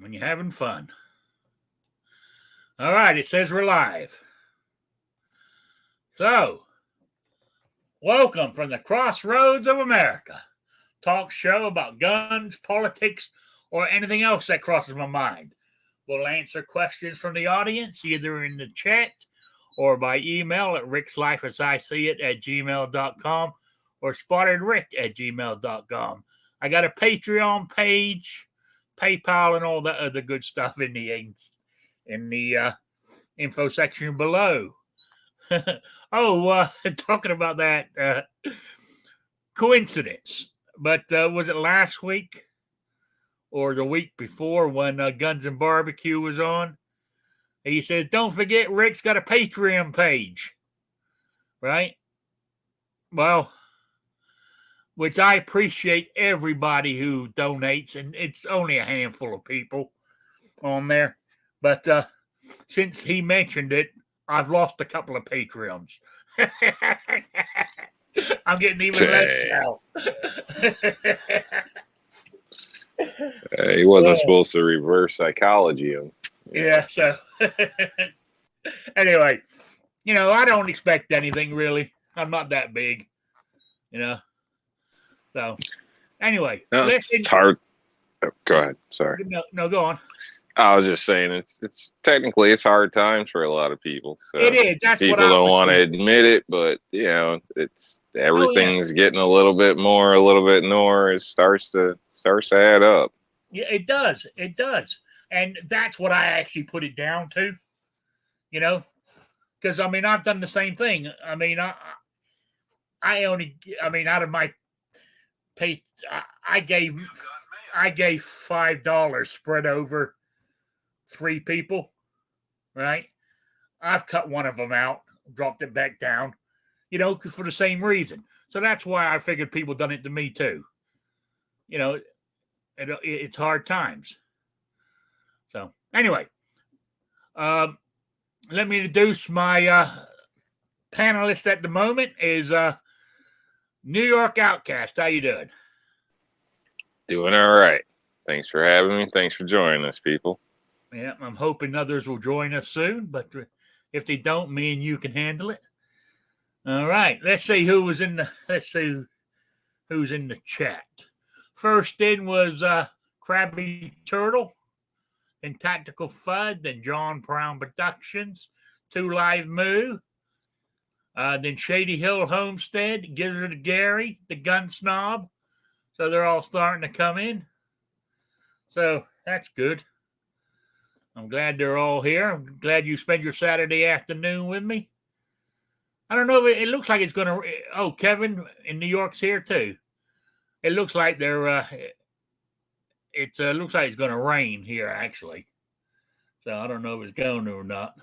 when you're having fun. All right, it says we're live. So, welcome from the crossroads of America. Talk show about guns, politics, or anything else that crosses my mind. We'll answer questions from the audience either in the chat or by email at rickslifeasiseeit@gmail.com or spottedrick@gmail.com. I got a Patreon page, PayPal, and all that other good stuff in the info section below. Talking about that coincidence, but was it last week or the week before when Guns and Barbecue was on? He says, don't forget Rick's got a Patreon page, right? Well, which I appreciate everybody who donates, and it's only a handful of people on there. But since he mentioned it, I've lost a couple of Patreons. I'm getting even less now. He wasn't supposed to reverse psychology him. Yeah, so anyway, I don't expect anything really. I'm not that big, So anyway, it's hard. Oh, go ahead. Sorry. No, go on. I was just saying it's technically it's hard times for a lot of people. So it is. That's people what don't want to admit it, but it's everything's getting a little bit more. It starts to add up. Yeah, it does. It does. And that's what I actually put it down to, because I've done the same thing. Out of my pay, I gave $5 spread over 3 people, right? I've cut one of them out, dropped it back down, for the same reason. So that's why I figured people done it to me too. It's hard times. So anyway, let me introduce my panelist at the moment is New York Outcast. How you doing? Doing all right. Thanks for having me. Thanks for joining us, people. Yeah, I'm hoping others will join us soon, but if they don't, me and you can handle it. All right, let's see who's in the chat. First in was Krabby Turtle, then Tactical Fud, then John Brown Productions, 2 Live Moo, then Shady Hill Homestead, Gizzard Gary, the Gun Snob. So they're all starting to come in. So that's good. I'm glad they're all here. I'm glad you spent your Saturday afternoon with me. I don't know if it looks like it's going to. Oh, Kevin in New York's here too. It looks like they're. It looks like it's going to rain here actually. So I don't know if it's going to or not.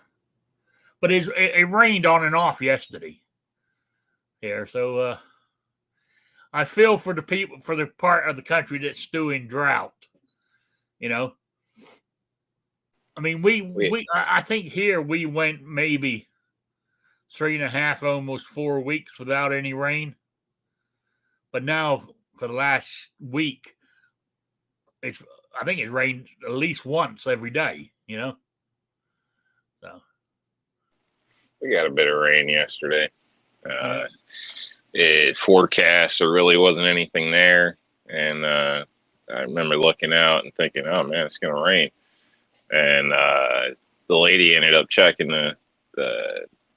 But it rained on and off yesterday here. So I feel for the people, for the part of the country that's still in drought. I think here we went maybe 3.5, almost 4 weeks without any rain. But now for the last week, I think it's rained at least once every day, So we got a bit of rain yesterday. It forecast, there really wasn't anything there. And I remember looking out and thinking, oh man, it's going to rain. And the lady ended up checking the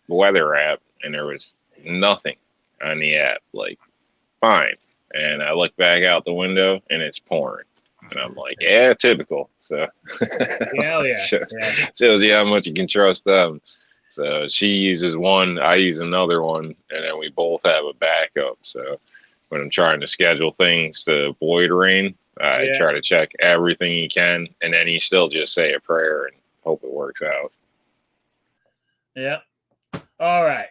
weather app, and there was nothing on the app, like fine. And I look back out the window, and it's pouring. And I'm like, yeah, typical. So yeah. Shows you how much you can trust them. So she uses one, I use another one, and then we both have a backup. So when I'm trying to schedule things to avoid rain, I try to check everything you can, and then you still just say a prayer and hope it works out. Yeah. All right.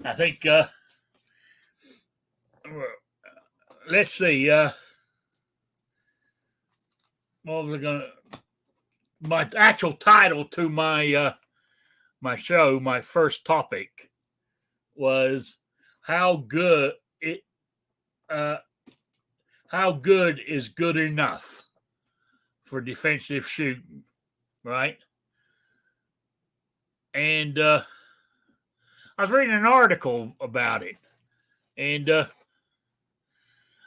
I think let's see. What was I gonna? My actual title to my my show, my first topic was how good is good enough for defensive shooting, right? And I was reading an article about it, and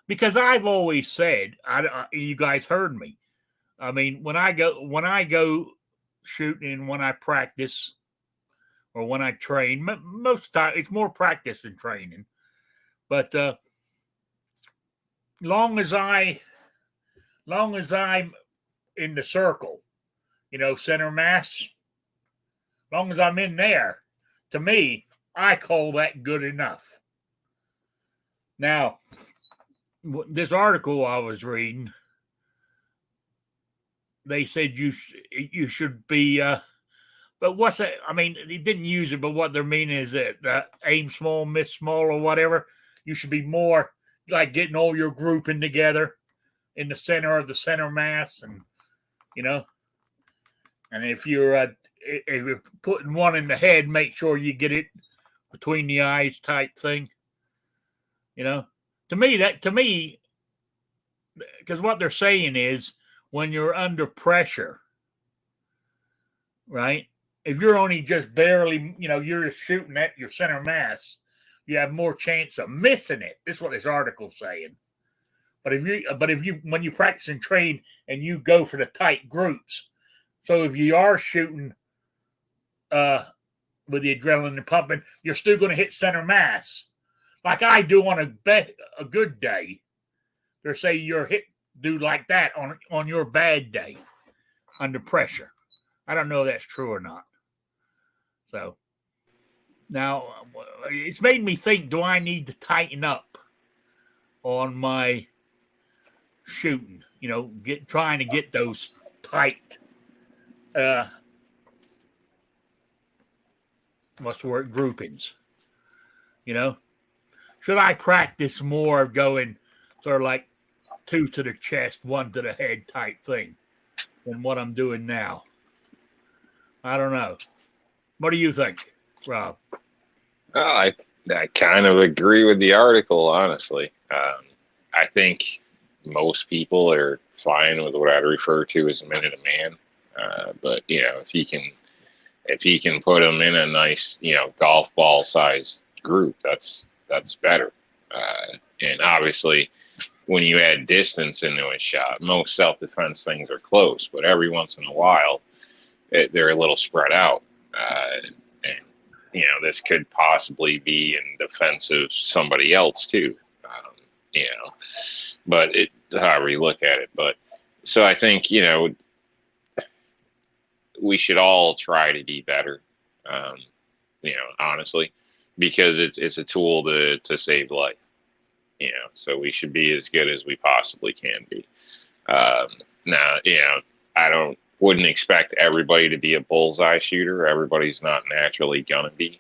because I've always said, you guys heard me. I mean, when I go shooting, when I practice or when I train, most time it's more practice than training. But long as I'm in the circle, center mass, long as I'm in there, to me, I call that good enough. Now, this article I was reading, they said you should be, but what's that? I mean, they didn't use it, but what they're meaning is that aim small, miss small, or whatever. You should be more like getting all your grouping together in the center of the center mass, and and if you're putting one in the head, make sure you get it between the eyes, type thing. To me, because what they're saying is when you're under pressure, right? If you're only just barely, you're just shooting at your center mass, you have more chance of missing it. This is what this article's saying. But if you, when you practice and train and you go for the tight groups, so if you are shooting with the adrenaline pumping, you're still going to hit center mass, like I do on a good day. They're saying you're do like that on your bad day under pressure. I don't know if that's true or not. So now it's made me think: do I need to tighten up on my shooting? Trying to get those tight. What's the word? Groupings. Should I practice more of going sort of like 2 to the chest, 1 to the head type thing than what I'm doing now? I don't know. What do you think, Rob? I kind of agree with the article, honestly. I think most people are fine with what I'd refer to as a minute a man. But if he can put them in a nice, golf ball sized group, that's better. And obviously, when you add distance into a shot, most self-defense things are close, but every once in a while, they're a little spread out. And this could possibly be in defense of somebody else too. But however you look at it. But so I think, we should all try to be better, honestly, because it's a tool to save life, so we should be as good as we possibly can be. Now, I wouldn't expect everybody to be a bullseye shooter. Everybody's not naturally going to be.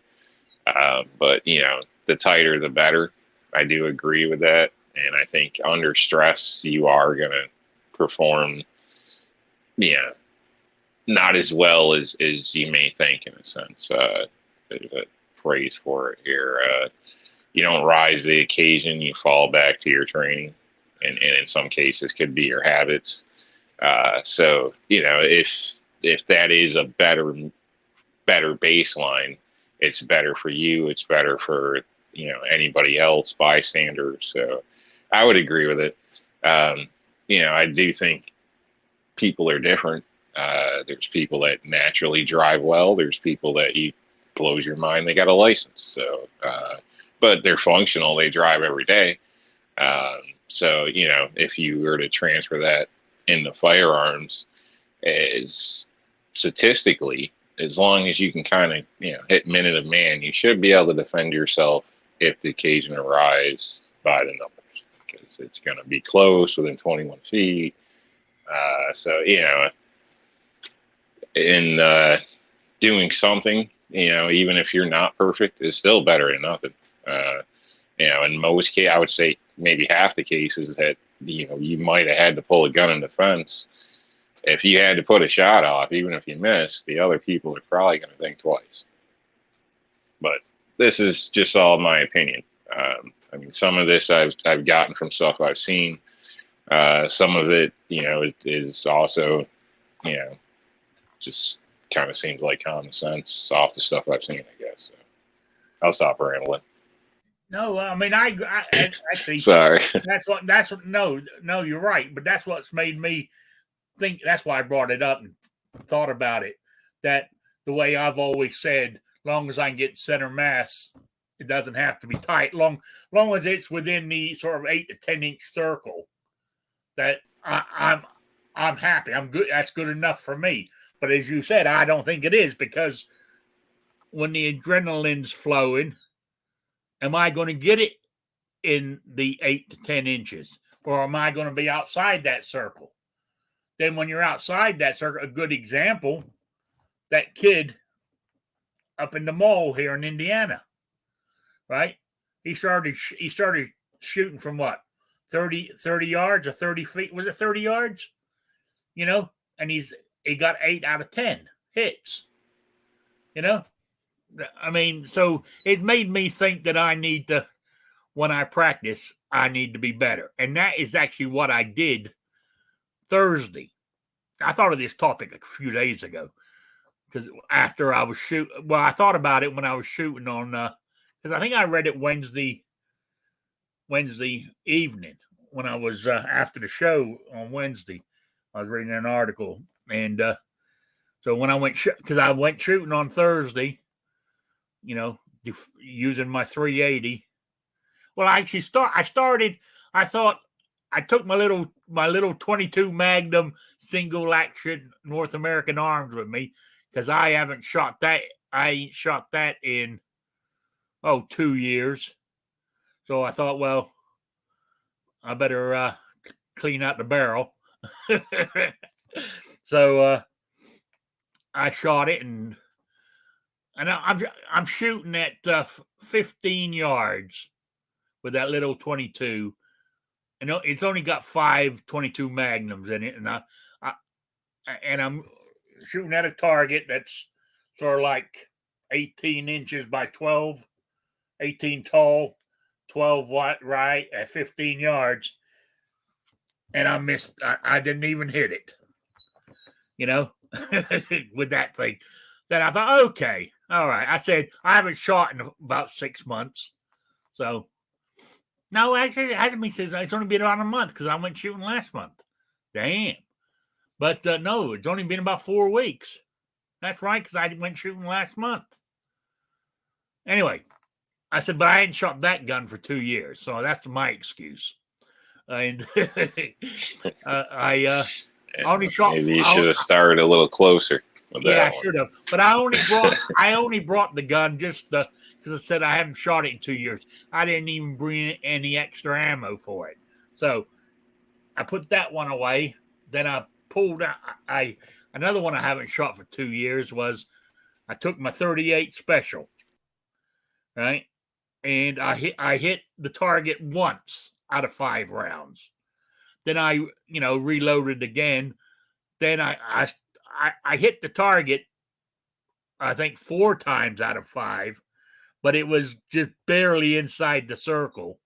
But, the tighter, the better. I do agree with that. And I think under stress, you are going to perform, not as well as you may think, in a sense. There's a phrase for it here. You don't rise to the occasion, you fall back to your training. And in some cases could be your habits. So, if that is a better baseline, it's better for you. It's better for, anybody else, bystanders. So I would agree with it. I do think people are different. There's people that naturally drive well. There's people that blows your mind. They got a license. So, but they're functional. They drive every day. So, if you were to transfer that into firearms, is statistically, as long as you can kind of, hit minute of man, you should be able to defend yourself if the occasion arises by the numbers, because it's going to be close within 21 feet. So, in doing something, even if you're not perfect, is still better than nothing. In most cases, I would say maybe half the cases that, you might have had to pull a gun in defense. If you had to put a shot off, even if you missed, the other people are probably going to think twice. But this is just all my opinion. Some of this I've gotten from stuff I've seen. Some of it, is also, just kind of seems like common sense off the stuff I've seen, I guess. So I'll stop rambling. No, I mean, I actually, Sorry. no, you're right. But that's what's made me think. That's why I brought it up and thought about it. That the way I've always said, long as I can get center mass, it doesn't have to be tight. Long as it's within the sort of 8 to 10 inch circle, that I'm happy. I'm good. That's good enough for me. But as you said, I don't think it is, because when the adrenaline's flowing, am I going to get it in the 8 to 10 inches, or am I going to be outside that circle? Then when you're outside that circle, a good example, that kid up in the mall here in Indiana, right? He started shooting from what, 30 yards or 30 feet? Was it 30 yards? And he got 8 out of 10 hits. I mean, so it made me think that I need to, when I practice, I need to be better. And that is actually what I did Thursday. I thought of this topic a few days ago, because after I was shooting, well, I thought about it when I was shooting on, because I think I read it Wednesday evening when I was after the show on Wednesday. I was reading an article, and so when I went, because I went shooting on Thursday, using my 380. Well, I started. I thought I took my little 22 Magnum single action North American arms with me, because I haven't shot that. I ain't shot that in 2 years. So I thought, well, I better clean out the barrel. So I shot it, and I'm shooting at 15 yards with that little 22. And it's only got 5 22 Magnums in it, and I'm shooting at a target that's sort of like 18 inches by 12, 18 tall, 12 wide, right, at 15 yards. And I missed. I didn't even hit it, with that thing. Then I thought, okay, all right. I said, I haven't shot in about 6 months. So, no, actually, it hasn't been since. It's only been about a month, because I went shooting last month. Damn. But no, it's only been about 4 weeks. That's right, because I went shooting last month. Anyway, I said, but I hadn't shot that gun for 2 years. So that's my excuse. And I only shot. Maybe you should have started a little closer. Yeah, I should have. But I only brought the gun just because I said I haven't shot it in 2 years. I didn't even bring any extra ammo for it. So I put that one away. Then I pulled out. Another one I haven't shot for 2 years was, I took my 38 special, right, and I hit the target once out of 5 rounds. Then I reloaded again. Then I hit the target, I think 4 times out of 5, but it was just barely inside the circle.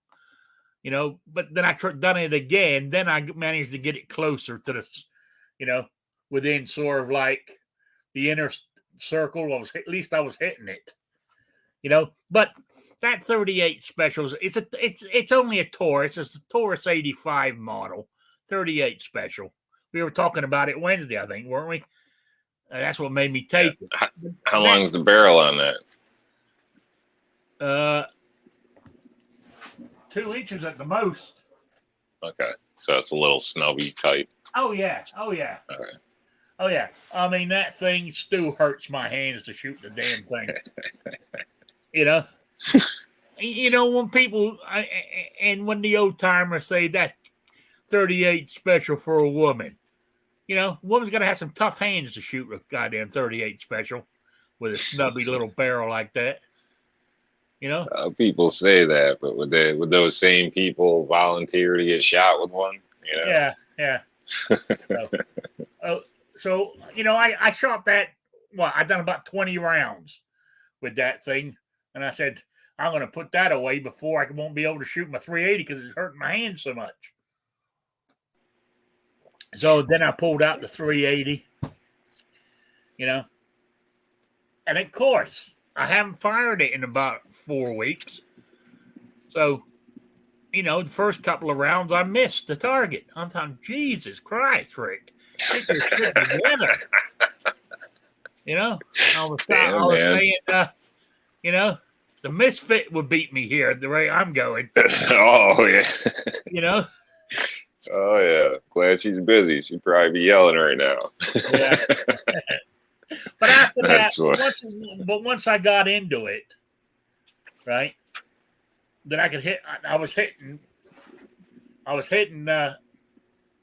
But then I done it again. Then I managed to get it closer to the, within sort of like the inner circle. At least I was hitting it. But that 38 specials, it's only a Taurus. It's a Taurus 85 model, 38 special. We were talking about it Wednesday, I think, weren't we? That's what made me take it. How long is the barrel on that? 2 inches at the most. Okay, so it's a little snubby type. Oh yeah. Okay. Oh yeah. I mean, that thing still hurts my hands to shoot the damn thing. When people and when the old timers say that's 38 special for a woman, woman's got to have some tough hands to shoot a goddamn 38 special with a snubby little barrel like that. People say that, but would those same people volunteer to get shot with one? Yeah. So I shot that. Well, I done about 20 rounds with that thing, and I said, I'm going to put that away before I won't be able to shoot my 380 because it's hurting my hands so much. So then I pulled out the 380, you know, and of course I haven't fired it in about 4 weeks. So, the first couple of rounds I missed the target. I'm thinking, Jesus Christ, Rick, get your shit together. I was Damn, man. saying, the misfit would beat me here the way I'm going. Oh yeah. Oh yeah. Glad she's busy. She'd probably be yelling right now. Yeah. But after that, once I got into it, right, that I could hit. I was hitting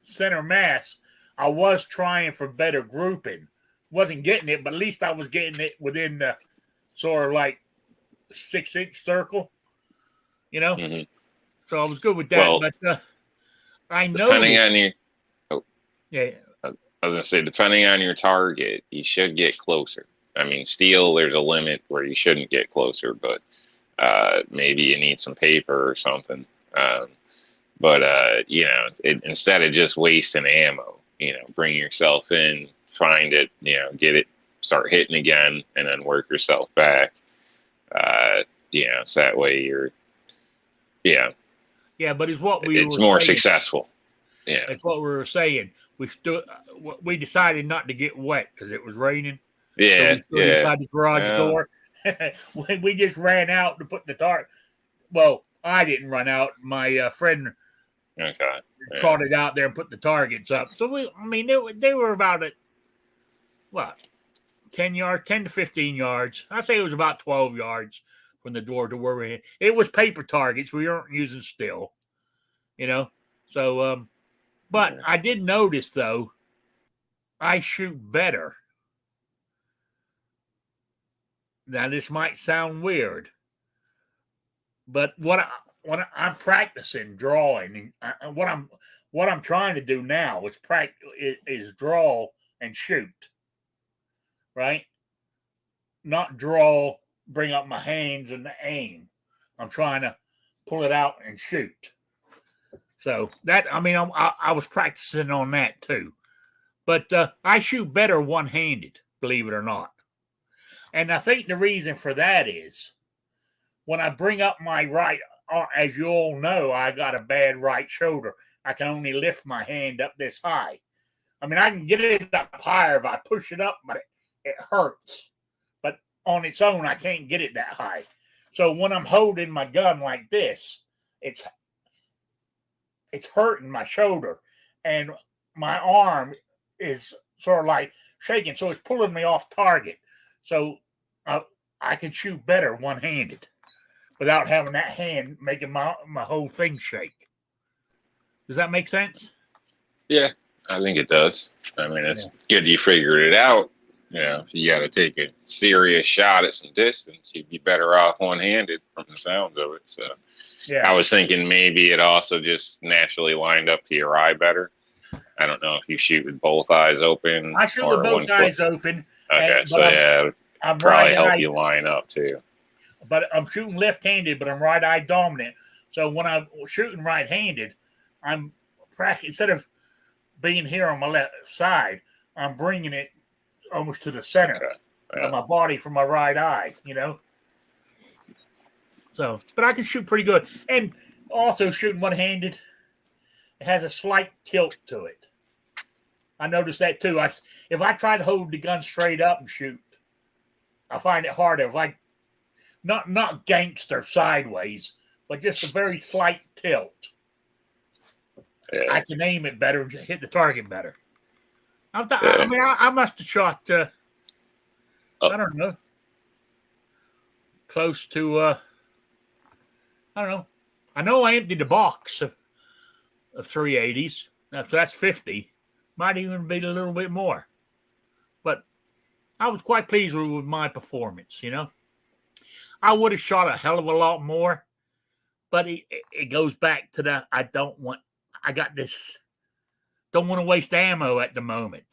center mass. I was trying for better grouping. Wasn't getting it, but at least I was getting it within the sort of like 6-inch circle, Mm-hmm. So I was good with that. Well, but I know. Depending on your, yeah. I was gonna say, depending on your target, you should get closer. I mean, steel, there's a limit where you shouldn't get closer, but maybe you need some paper or something. Instead of just wasting ammo, bring yourself in, find it, get it, start hitting again, and then work yourself back. So that way you're, Yeah, but it's what it's more successful. Yeah, that's what we were saying. We decided not to get wet because it was raining. Yeah, so we stood inside the garage door. We just ran out to put the target. Well, I didn't run out. My friend trotted out there and put the targets up. So they were about 10 to 15 yards. I'd say it was about 12 yards from the door to where we. It was paper targets. We weren't using steel, So, but I did notice though, I shoot better. Now this might sound weird, but what I'm practicing drawing, and what I'm trying to do now is draw and shoot, right? Not draw, bring up my hands and aim. I'm trying to pull it out and shoot. So that I was practicing on that too, but I shoot better one-handed, believe it or not. And I think the reason for that is when I bring up my right arm, as you all know, I got a bad right shoulder. I can only lift my hand up this high. I can get it up higher if I push it up, but it hurts. But on its own, I can't get it that high. So when I'm holding my gun like this, it's hurting my shoulder. And my arm is sort of like shaking, so it's pulling me off target. So I can shoot better one-handed without having that hand making my whole thing shake. Does that make sense? Yeah, I think it does. It's good you figured it out. If you got to take a serious shot at some distance, you'd be better off one-handed from the sounds of it. So I was thinking maybe it also just naturally lined up to your eye better. I don't know if you shoot with both eyes open. I shoot with both eyes open. Okay, I'm probably help you line up too. But I'm shooting left-handed, but I'm right-eye dominant. So when I'm shooting right-handed, I'm instead of being here on my left side, I'm bringing it almost to the center of my body from my right eye. So, but I can shoot pretty good, and also shooting one-handed, it has a slight tilt to it. I noticed that too. If I try to hold the gun straight up and shoot, I find it harder. If I not gangster sideways, but just a very slight tilt, I can aim it better and hit the target better. I must have shot. I don't know, close to. I don't know. I know I emptied the box of 380s. Now, so that's 50. Might even be a little bit more. But I was quite pleased with my performance, I would have shot a hell of a lot more, but it goes back to the don't want to waste ammo at the moment.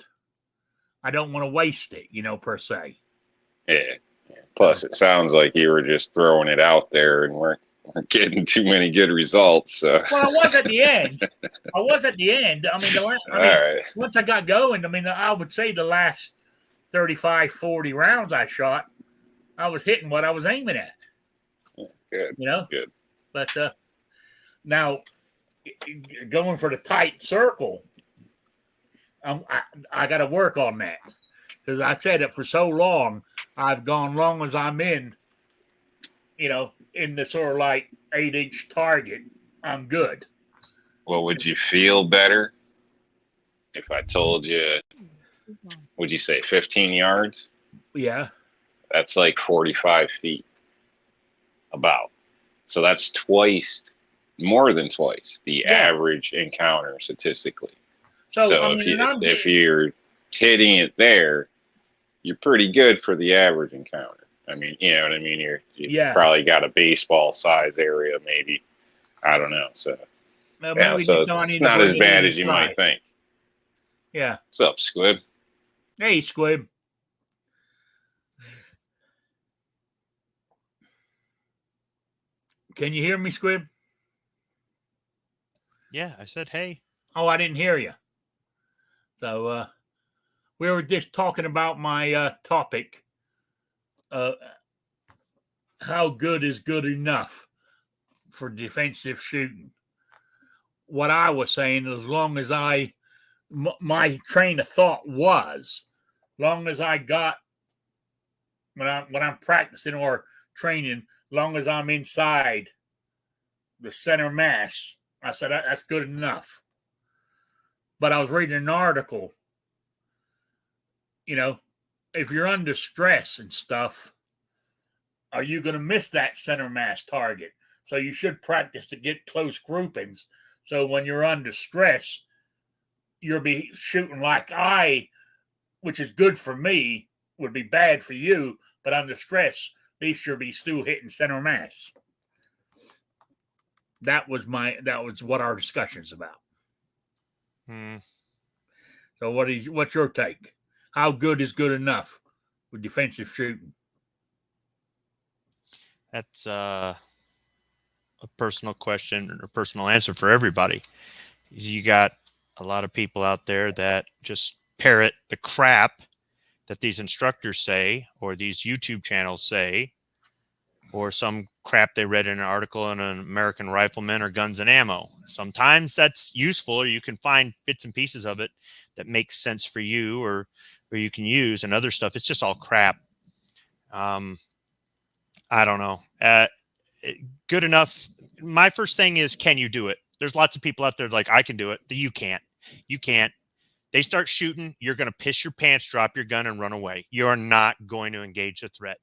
I don't want to waste it, per se. Yeah. Plus, it sounds like you were just throwing it out there and weren't weren't getting too many good results. So. Well, I was at the end. I mean, All right. once I got going, I mean, I would say the last 35, 40 rounds I shot, I was hitting what I was aiming at. Good. You know? Good. But now, going for the tight circle, I got to work on that. Because I said it for so long, I've gone long as I'm in, in the sort of like 8-inch target, I'm good. Well, would you feel better if I told you, would you say 15 yards? Yeah. That's like 45 feet. About. So that's more than twice the average encounter statistically. So I mean, if you're hitting it there, you're pretty good for the average encounter. I mean, you know what I mean? You probably got a baseball size area, maybe. I don't know. So so it's not as bad as you might think. Yeah. What's up, Squib? Hey, Squib. Can you hear me, Squib? Yeah, I said hey. Oh, I didn't hear you. So we were just talking about my topic. How good is good enough for defensive shooting? What I was saying, as long as my train of thought was, long as I got when I'm practicing or training, long as I'm inside the center mass, I said that's good enough. But I was reading an article, if you're under stress and stuff, are you going to miss that center mass target? So you should practice to get close groupings. So when you're under stress, you'll be shooting like which is good for me, would be bad for you, but under stress, at least you'll be still hitting center mass. That was what our discussion's about. So what's your take? How good is good enough with defensive shooting? That's a personal question or personal answer for everybody. You got a lot of people out there that just parrot the crap that these instructors say, or these YouTube channels say, or some crap they read in an article in an American Rifleman or Guns and Ammo. Sometimes that's useful, or you can find bits and pieces of it that makes sense for you, or you can use, and other stuff. It's just all crap. I don't know. Good enough. My first thing is, can you do it? There's lots of people out there like, I can do it. You can't. You can't. They start shooting, you're going to piss your pants, drop your gun, and run away. You're not going to engage the threat.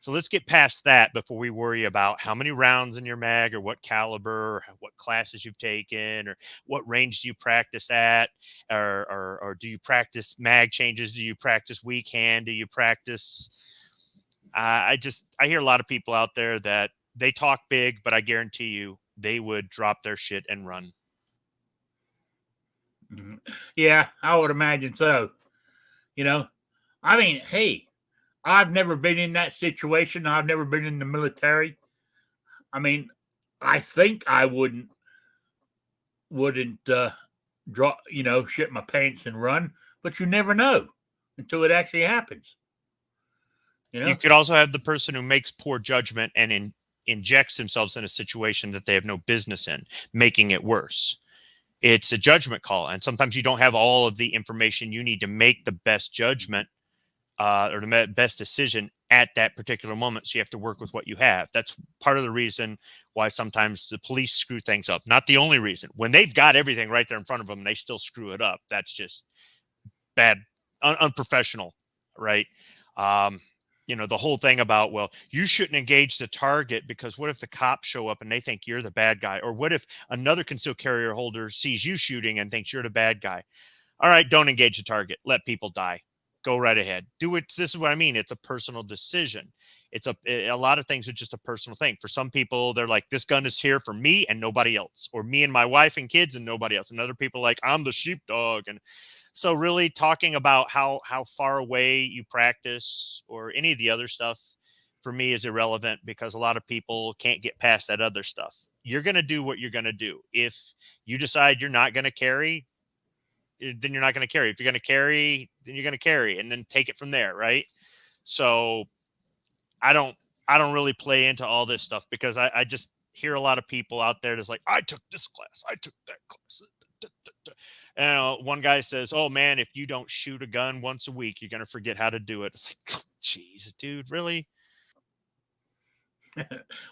So let's get past that before we worry about how many rounds in your mag, or what caliber, or what classes you've taken, or what range do you practice at, or do you practice mag changes? Do you practice weak hand? Do you practice? I hear a lot of people out there that they talk big, but I guarantee you they would drop their shit and run. Yeah, I would imagine so. I mean, hey, I've never been in that situation. I've never been in the military. I mean, I think I wouldn't drop, shit my pants and run, but you never know until it actually happens. You could also have the person who makes poor judgment and injects themselves in a situation that they have no business in, making it worse. It's a judgment call, and sometimes you don't have all of the information you need to make the best judgment or the best decision at that particular moment. So you have to work with what you have. That's part of the reason why sometimes the police screw things up. Not the only reason. When they've got everything right there in front of them and they still screw it up, that's just bad, unprofessional, right? The whole thing about, well, you shouldn't engage the target because what if the cops show up and they think you're the bad guy? Or what if another concealed carrier holder sees you shooting and thinks you're the bad guy? All right, don't engage the target. Let people die. Go right ahead. Do it. This is what I mean. It's a personal decision. It's a lot of things are just a personal thing. For some people, they're like, this gun is here for me and nobody else, or me and my wife and kids and nobody else. And other people like, I'm the sheepdog. And so really talking about how far away you practice or any of the other stuff, for me is irrelevant because a lot of people can't get past that other stuff. You're going to do what you're going to do. If you decide you're not going to carry, then you're not going to carry. If you're going to carry, then you're going to carry, and then take it from there. Right. So I don't really play into all this stuff because I just hear a lot of people out there that's like, I took this class, I took that class. And one guy says, oh man, if you don't shoot a gun once a week, you're going to forget how to do it. It's like, jeez, dude, really?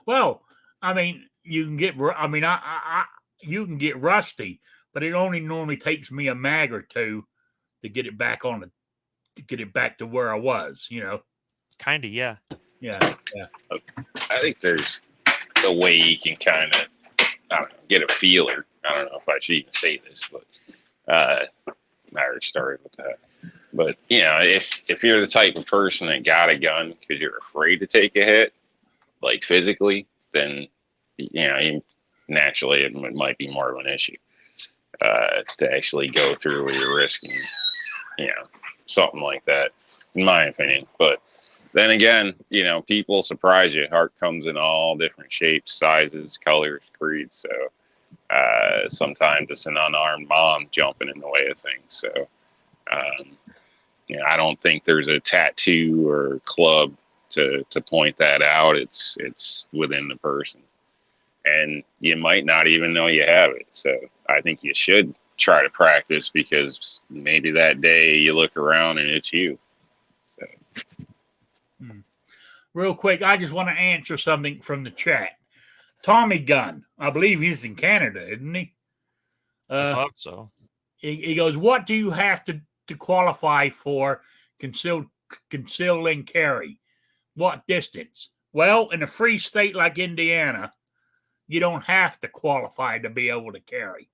Well, I mean, you can get, you can get rusty, but it only normally takes me a mag or two to get it back to get it back to where I was, Kind of, yeah. Yeah. I think there's a way you can kind of, get a feeler. I don't know if I should even say this, but I already started with that. But if you're the type of person that got a gun because you're afraid to take a hit, like physically, then naturally it might be more of an issue to actually go through where you're risking, something like that, in my opinion. But then again, people surprise you. Heart comes in all different shapes, sizes, colors, creeds. So sometimes it's an unarmed mom jumping in the way of things. So I don't think there's a tattoo or club to point that out. It's within the person, and you might not even know you have it. So I think you should try to practice because maybe that day you look around and it's you. So. Real quick, I just want to answer something from the chat. Tommy Gunn, I believe he's in Canada, isn't he? I thought so. He goes, what do you have to qualify for conceal and carry? What distance? Well, in a free state like Indiana, you don't have to qualify to be able to carry.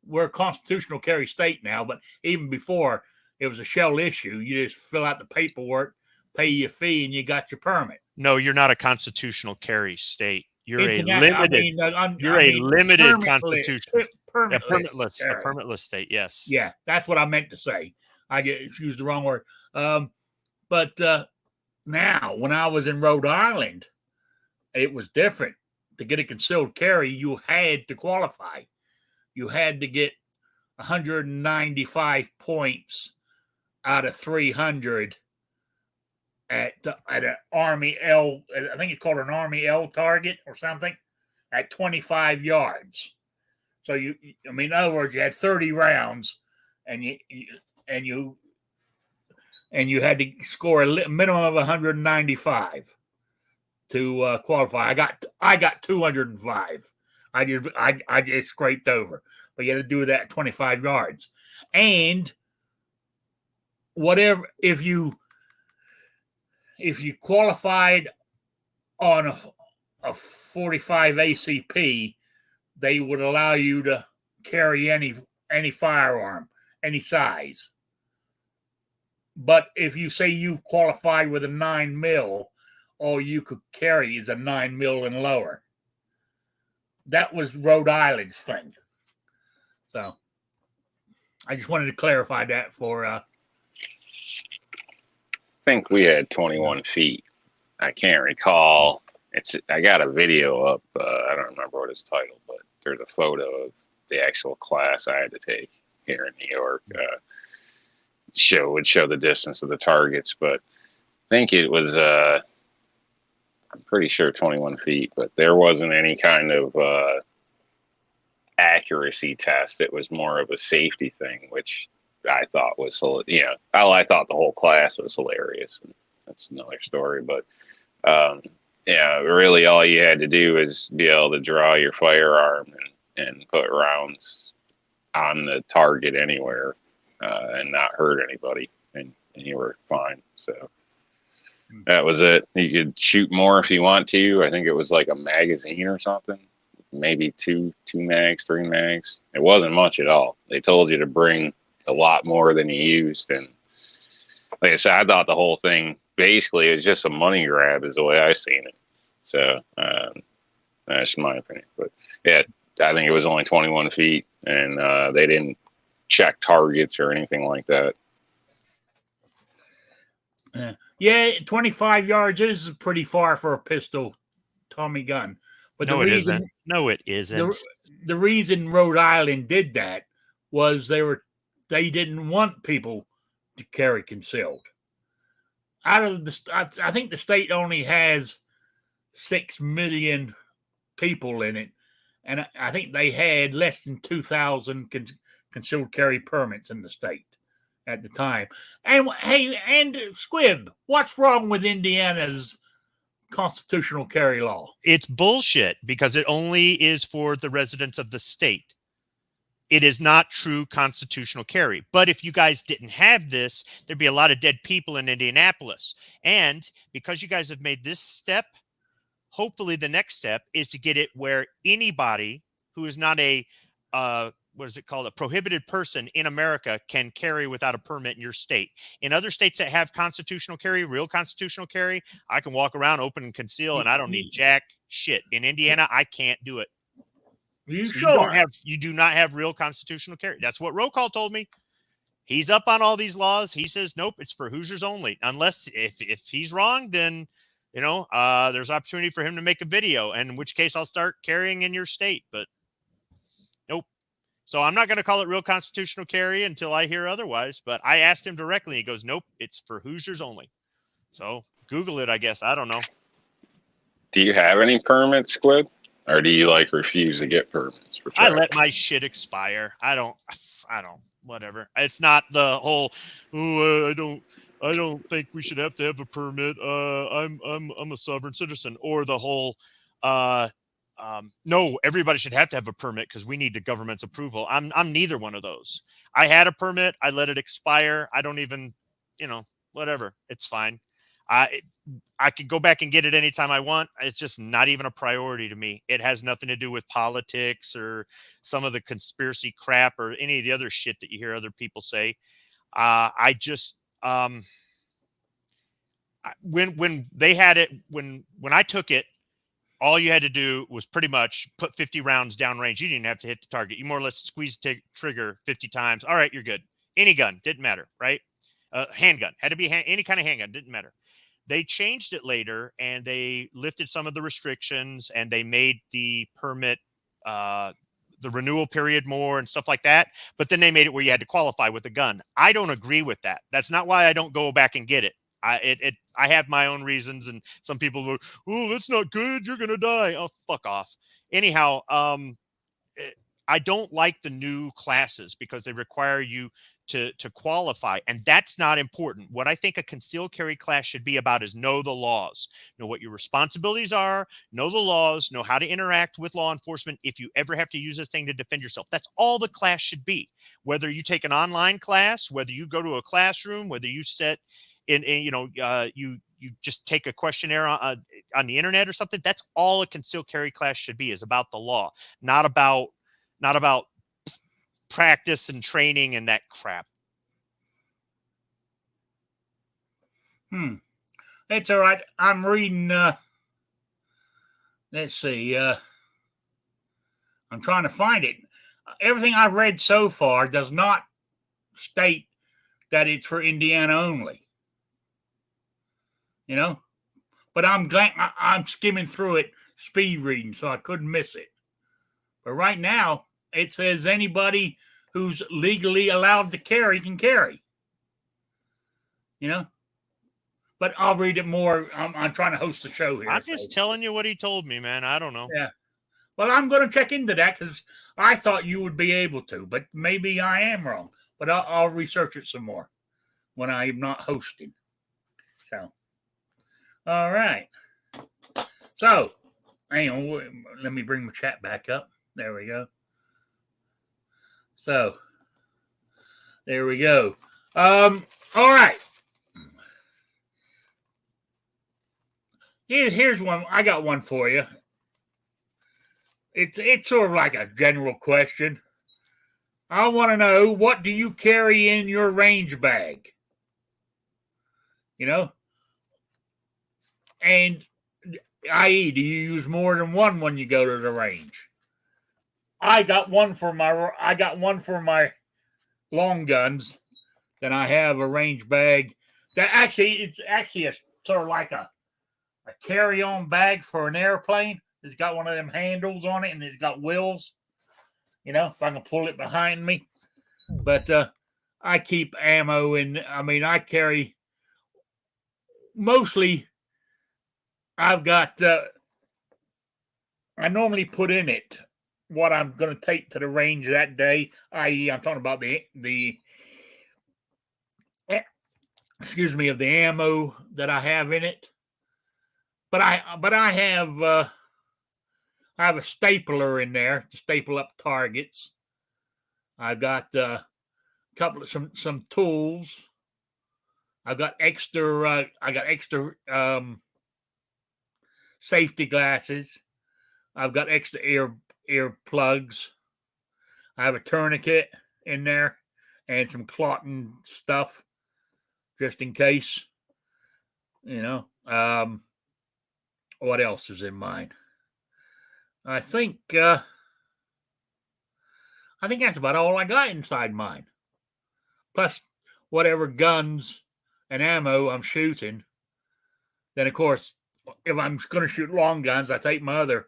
We're a constitutional carry state now, but even before it was a shell issue, you just fill out the paperwork, pay your fee, and you got your permit. No, you're not a constitutional carry state. You're a limited constitutional. Permitless. A permitless state, yes. Yeah, that's what I meant to say. I used the wrong word. But now, when I was in Rhode Island, it was different. To get a concealed carry, you had to qualify. You had to get 195 points out of 300 at an Army L. I think it's called an Army L target or something at 25 yards. So in other words, you had 30 rounds, and you had to score a minimum of 195 to qualify. I got 205. I just scraped over, but you had to do that at 25 yards. And whatever, if you qualified on a 45 ACP, they would allow you to carry any firearm, any size. But if you say you qualified with a 9mm, all you could carry is a 9mm and lower. That was Rhode Island's thing. So I just wanted to clarify that for. I think we had 21 feet. I can't recall. I got a video up. I don't remember what it's titled, but there's a photo of the actual class I had to take here in New York. Would show the distance of the targets, but I think it was. I'm pretty sure 21 feet, but there wasn't any kind of accuracy test. It was more of a safety thing, which I thought was, I thought the whole class was hilarious. That's another story, but really all you had to do is be able to draw your firearm and put rounds on the target anywhere and not hurt anybody, and you were fine. So that was it. You could shoot more if you want to. I think it was like a magazine or something, maybe two mags, 3 mags. It wasn't much at all. They told you to bring a lot more than you used, and like I said, I thought the whole thing basically was just a money grab, is the way I seen it. So that's my opinion. But yeah, I think it was only 21 feet, and they didn't check targets or anything like that. Yeah, 25 yards is pretty far for a pistol Tommy gun. But No, the it reason isn't. No, it isn't. the reason Rhode Island did that was they didn't want people to carry concealed. Out of I think the state only has 6 million people in it, and I think they had less than 2,000 concealed carry permits in the state at the time. And hey, and Squib, what's wrong with Indiana's constitutional carry law? It's bullshit because it only is for the residents of the state. It is not true constitutional carry. But if you guys didn't have this, there'd be a lot of dead people in Indianapolis. And because you guys have made this step, hopefully the next step is to get it where anybody who is not a what is it called, a prohibited person in America can carry without a permit in your state. In other states that have constitutional carry, real constitutional carry, I can walk around, open and conceal, and I don't need jack shit. In Indiana, I can't do it. You do not have real constitutional carry. That's what Roll Call told me. He's up on all these laws. He says, nope, it's for Hoosiers only. Unless if he's wrong, then there's opportunity for him to make a video, and in which case I'll start carrying in your state. But nope. So I'm not going to call it real constitutional carry until I hear otherwise. But I asked him directly. He goes, nope, it's for Hoosiers only. So Google it, I guess. I don't know. Do you have any permits, Squid? Or do you refuse to get permits? I let my shit expire. I don't, whatever. It's not the whole, I don't think we should have to have a permit. I'm a sovereign citizen, or the whole, no, everybody should have to have a permit because we need the government's approval. I'm neither one of those. I had a permit. I let it expire. I don't even, whatever. It's fine. I can go back and get it anytime I want. It's just not even a priority to me. It has nothing to do with politics or some of the conspiracy crap or any of the other shit that you hear other people say. I just, when they had it, when I took it, all you had to do was pretty much put 50 rounds downrange. You didn't have to hit the target. You more or less squeeze the trigger 50 times. All right, you're good. Any gun, didn't matter, right? Handgun, had to be any kind of handgun, didn't matter. They changed it later, and they lifted some of the restrictions, and they made the permit, the renewal period more and stuff like that. But then they made it where you had to qualify with a gun. I don't agree with that. That's not why I don't go back and get it. I have my own reasons, and some people go, oh, that's not good. You're going to die. Oh, fuck off. Anyhow, I don't like the new classes because they require you to qualify, and that's not important. What I think a concealed carry class should be about is know the laws, know what your responsibilities are, know the laws, know how to interact with law enforcement if you ever have to use this thing to defend yourself. That's all the class should be. Whether you take an online class, whether you go to a classroom, whether you sit in you just take a questionnaire on the internet or something, that's all a concealed carry class should be, is about the law, not about practice and training and that crap. It's all right. I'm reading, let's see, I'm trying to find it. Everything I've read so far does not state that it's for Indiana only. But I'm skimming through it, speed reading, so I couldn't miss it. But right now, it says anybody who's legally allowed to carry can carry. But I'll read it more. I'm trying to host a show here. I'm just telling you what he told me, man. I don't know. Yeah. Well, I'm going to check into that because I thought you would be able to, but maybe I am wrong. But I'll research it some more when I'm not hosting. So, all right. So, hang on. Let me bring my chat back up. There we go. So, there we go. All right. Here's one. I got one for you. It's sort of like a general question. I want to know, what do you carry in your range bag? And i.e., do you use more than one when you go to the range? I got one for my long guns. Then I have a range bag it's actually a sort of like a carry-on bag for an airplane. It's got one of them handles on it, and it's got wheels. You know, if I can pull it behind me. But I keep ammo, and I mean, I carry mostly. I've got. I normally put in it what I'm going to take to the range that day. I.e., I'm talking about the excuse me, of the ammo that I have in it. But I have a stapler in there to staple up targets. I've got a couple of some tools. I've got extra. I got extra safety glasses. I've got extra ear plugs. I have a tourniquet in there and some clotting stuff just in case. You know. What else is in mine? I think that's about all I got inside mine. Plus whatever guns and ammo I'm shooting. Then of course, if I'm going to shoot long guns, I take my other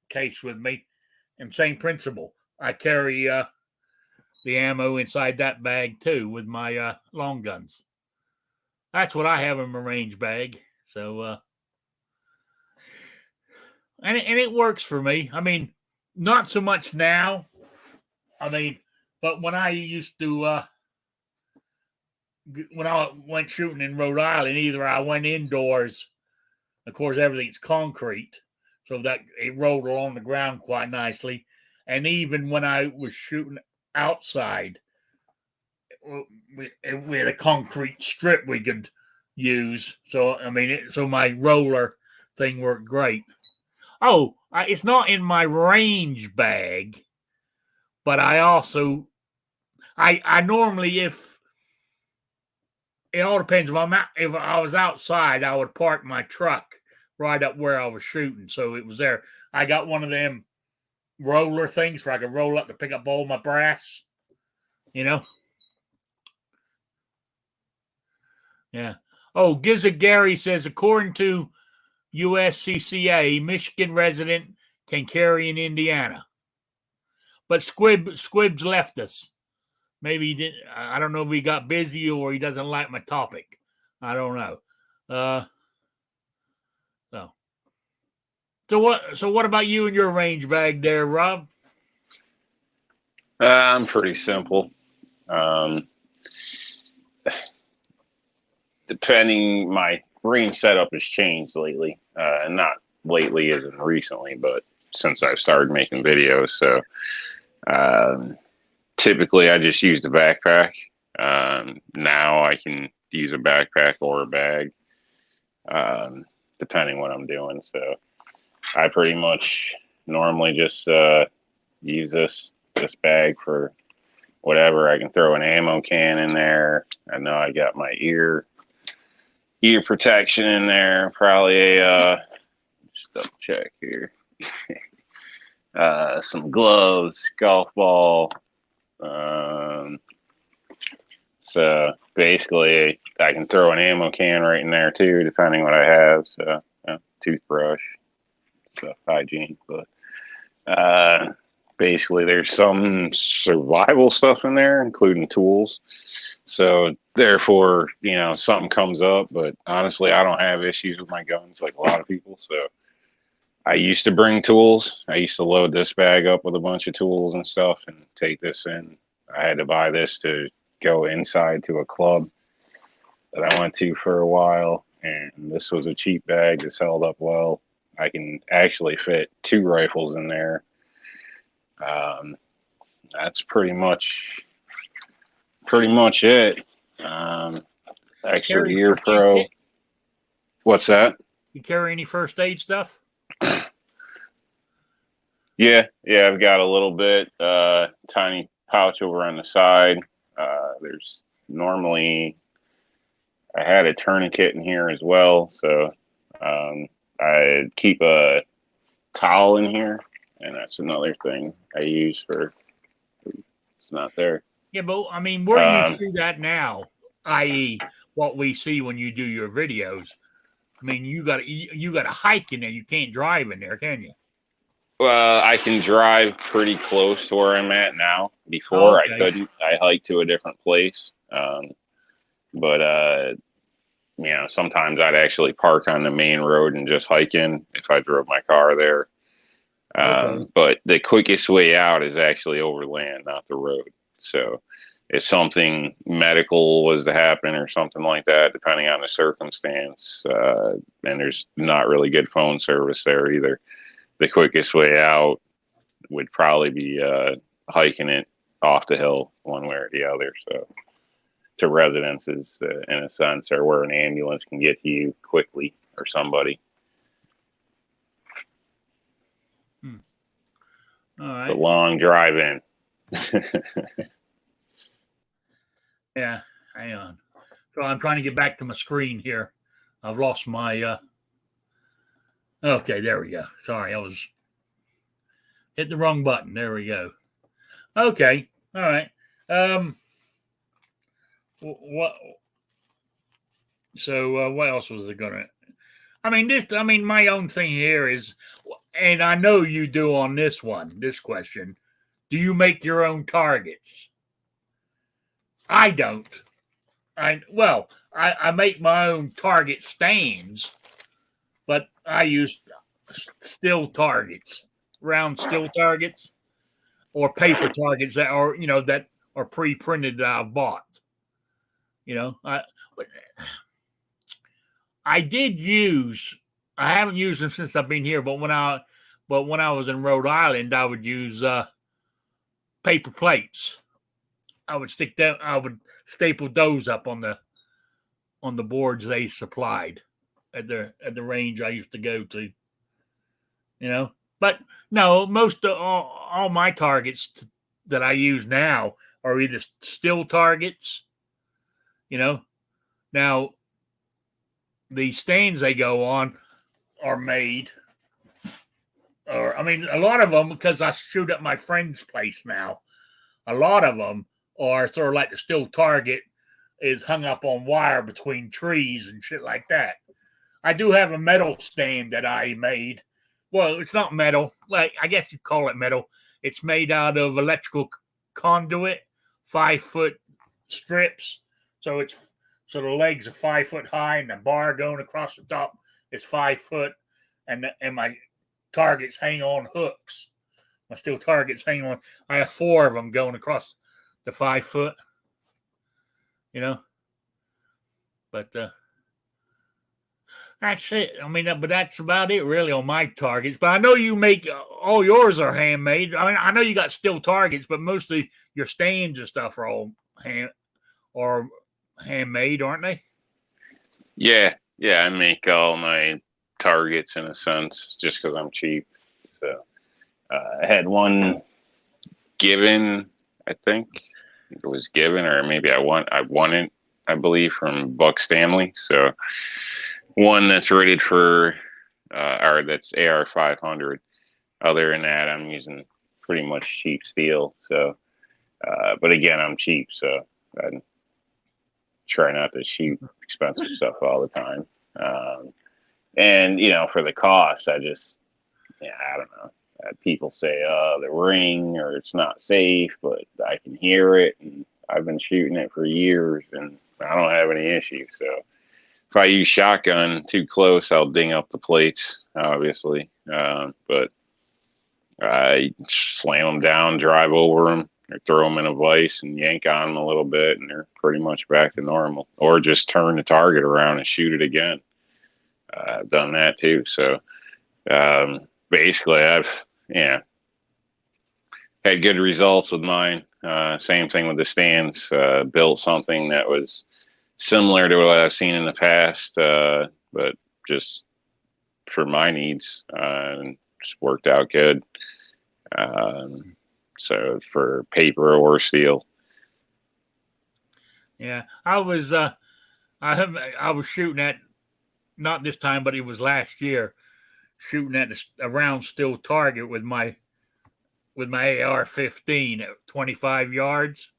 case with me. And same principle. I carry the ammo inside that bag too with my long guns. That's what I have in my range bag. So and it works for me. I mean, not so much now. I mean, but when I used to, when I went shooting in Rhode Island, either I went indoors. Of course, everything's concrete, so that it rolled along the ground quite nicely. And even when I was shooting outside, we had a concrete strip we could use. So I mean, so my roller thing worked great. Oh, it's not in my range bag, but I also, I normally, if it all depends, if I was outside, I would park my truck right up where I was shooting, so it was there. I got one of them roller things where I could roll up to pick up all my brass, you know. Yeah. Oh, Gizzard Gary says, according to USCCA, Michigan resident can carry in Indiana. But Squibs left us. Maybe he didn't. I don't know if he got busy or he doesn't like my topic. I don't know. So what about you and your range bag there, Rob? I'm pretty simple. Depending, my range setup has changed lately. Not lately as in recently, but since I've started making videos. So typically I just use the backpack. Now I can use a backpack or a bag, depending what I'm doing. So I pretty much normally just use this bag for whatever. I can throw an ammo can in there. I know I got my ear protection in there. Probably just double check here. Some gloves, golf ball. So basically, I can throw an ammo can right in there too, depending what I have. So toothbrush, so hygiene. But basically, there's some survival stuff in there, including tools. So therefore, something comes up. But honestly, I don't have issues with my guns like a lot of people. So I used to bring tools. I used to load this bag up with a bunch of tools and stuff and take this in. I had to buy this to go inside to a club that I went to for a while. And this was a cheap bag that's held up well. I can actually fit 2 rifles in there. That's pretty much it. Extra Ear Pro. What's that? You carry any first aid stuff? Yeah, I've got a little bit, tiny pouch over on the side. There's normally, I had a tourniquet in here as well. So, I keep a towel in here, and that's another thing I use for, it's not there. Yeah, but I mean, where do you shoot at now? I.e., what we see when you do your videos. I mean, you got to hike in there. You can't drive in there, can you? Well, I can drive pretty close to where I'm at now. Oh, Before I okay. couldn't. I hiked to a different place. But sometimes I'd actually park on the main road and just hike in if I drove my car there. Okay. But the quickest way out is actually overland, not the road. So if something medical was to happen or something like that, depending on the circumstance, and there's not really good phone service there either, the quickest way out would probably be hiking it off the hill one way or the other. So to residences, in a sense, or where an ambulance can get to you quickly or somebody. All right. It's a long drive in. Yeah, hang on. So I'm trying to get back to my screen here. I've lost my. Okay, there we go. Sorry, I was hit the wrong button. There we go. Okay, all right. What? So what else was it gonna? I mean, my own thing here is, and I know you do on this one. This question: do you make your own targets? I don't. I make my own target stands, but I use still targets, round still targets, or paper targets that are that are pre-printed that I've bought. I did use. I haven't used them since I've been here, but when I was in Rhode Island, I would use paper plates. I would staple those up on the boards they supplied at the range I used to go to. But no, most of all my targets that I use now are either still targets. Now the stands they go on are made, or a lot of them, because I shoot at my friend's place now. A lot of them are sort of like the still target is hung up on wire between trees and shit like that. I do have a metal stand that I made. Well, it's not metal. Like, I guess you call it metal. It's made out of electrical conduit, 5-foot strips. So the legs are 5 foot high, and the bar going across the top is 5 foot, and my targets hang on hooks. My steel targets hang on. I have 4 of them going across the 5 foot. But that's it. But that's about it really on my targets. But I know you make all yours are handmade. I know you got steel targets, but mostly your stands and stuff are all handmade, aren't they? Yeah. I make all my targets in a sense, just because I'm cheap. So I had one given. I think it was given, or maybe I won it, I believe, from Buck Stanley. So one that's rated for, or that's AR 500. Other than that, I'm using pretty much cheap steel. So, but again, I'm cheap, so I try not to shoot expensive stuff all the time. And for the cost, I don't know. People say, the ring, or it's not safe, but I can hear it, and I've been shooting it for years, and I don't have any issues. So if I use shotgun too close, I'll ding up the plates, obviously. But I slam them down, drive over them, or throw them in a vise and yank on them a little bit, and they're pretty much back to normal. Or just turn the target around and shoot it again. I've done that too. So basically, I've had good results with mine. Same thing with the stands. Built something that was similar to what I've seen in the past, but just for my needs, and just worked out good. So for paper or steel. Yeah, I was shooting at, not this time, but it was last year, shooting at a round steel target with my AR-15 at 25 yards.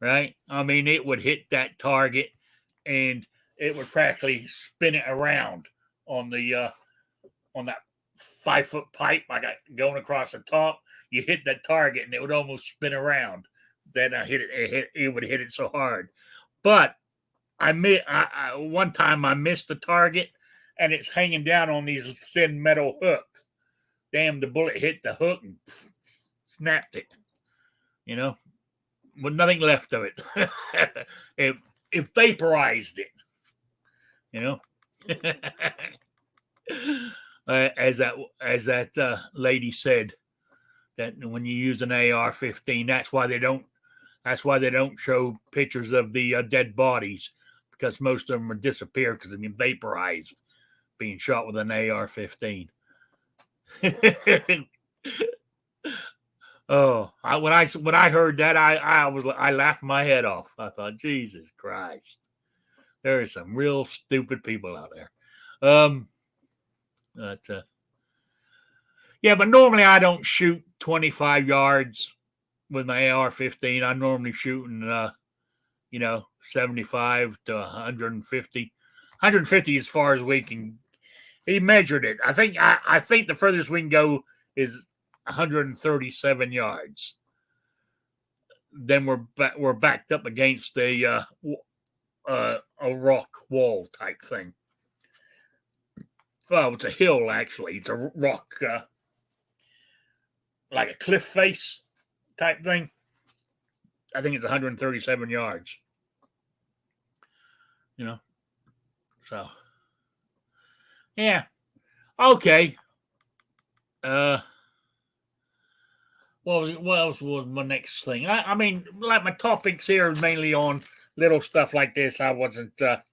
Right? It would hit that target and it would practically spin it around on the on that 5-foot pipe I got going across the top. You hit that target, and it would almost spin around. Then I hit it. It would hit it so hard, but one time I missed the target, and it's hanging down on these thin metal hooks. Damn, the bullet hit the hook and snapped it. With nothing left of it. it vaporized it. As that lady said, that when you use an AR-15, that's why they don't show pictures of the dead bodies, because most of them are disappeared because they've been vaporized being shot with an AR-15. Oh, when I heard that, I laughed my head off. I thought, Jesus Christ, there are some real stupid people out there. But normally I don't shoot 25 yards with my AR-15. I'm normally shooting, 75 to 150. 150 as far as we can. He measured it. I think the furthest we can go is 137 yards. Then we're backed up against a rock wall type thing. Well, it's a hill, actually. It's a rock, like a cliff face type thing. I think it's 137 yards. So, yeah. Okay. What else was my next thing? I mean, like my topics here are mainly on little stuff like this. I wasn't. I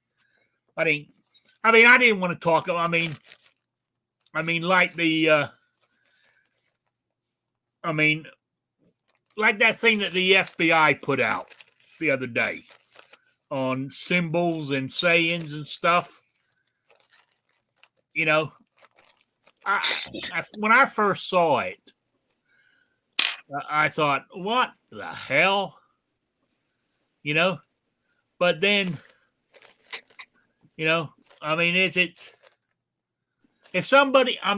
didn't want to talk. I mean, like the. Like that thing that the FBI put out the other day on symbols and sayings and stuff. When I first saw it, I thought, what the hell? But then, is it, if somebody, how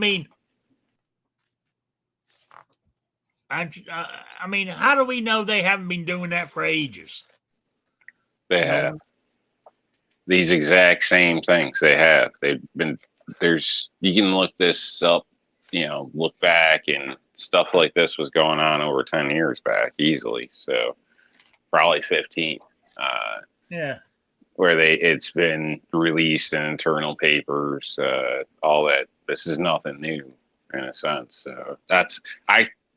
do we know they haven't been doing that for ages? They have these exact same things. They have. They've been. You can look this up. Look back, and stuff like this was going on over 10 years back easily. So probably 15. Yeah. Where it's been released in internal papers, all that. This is nothing new in a sense. So I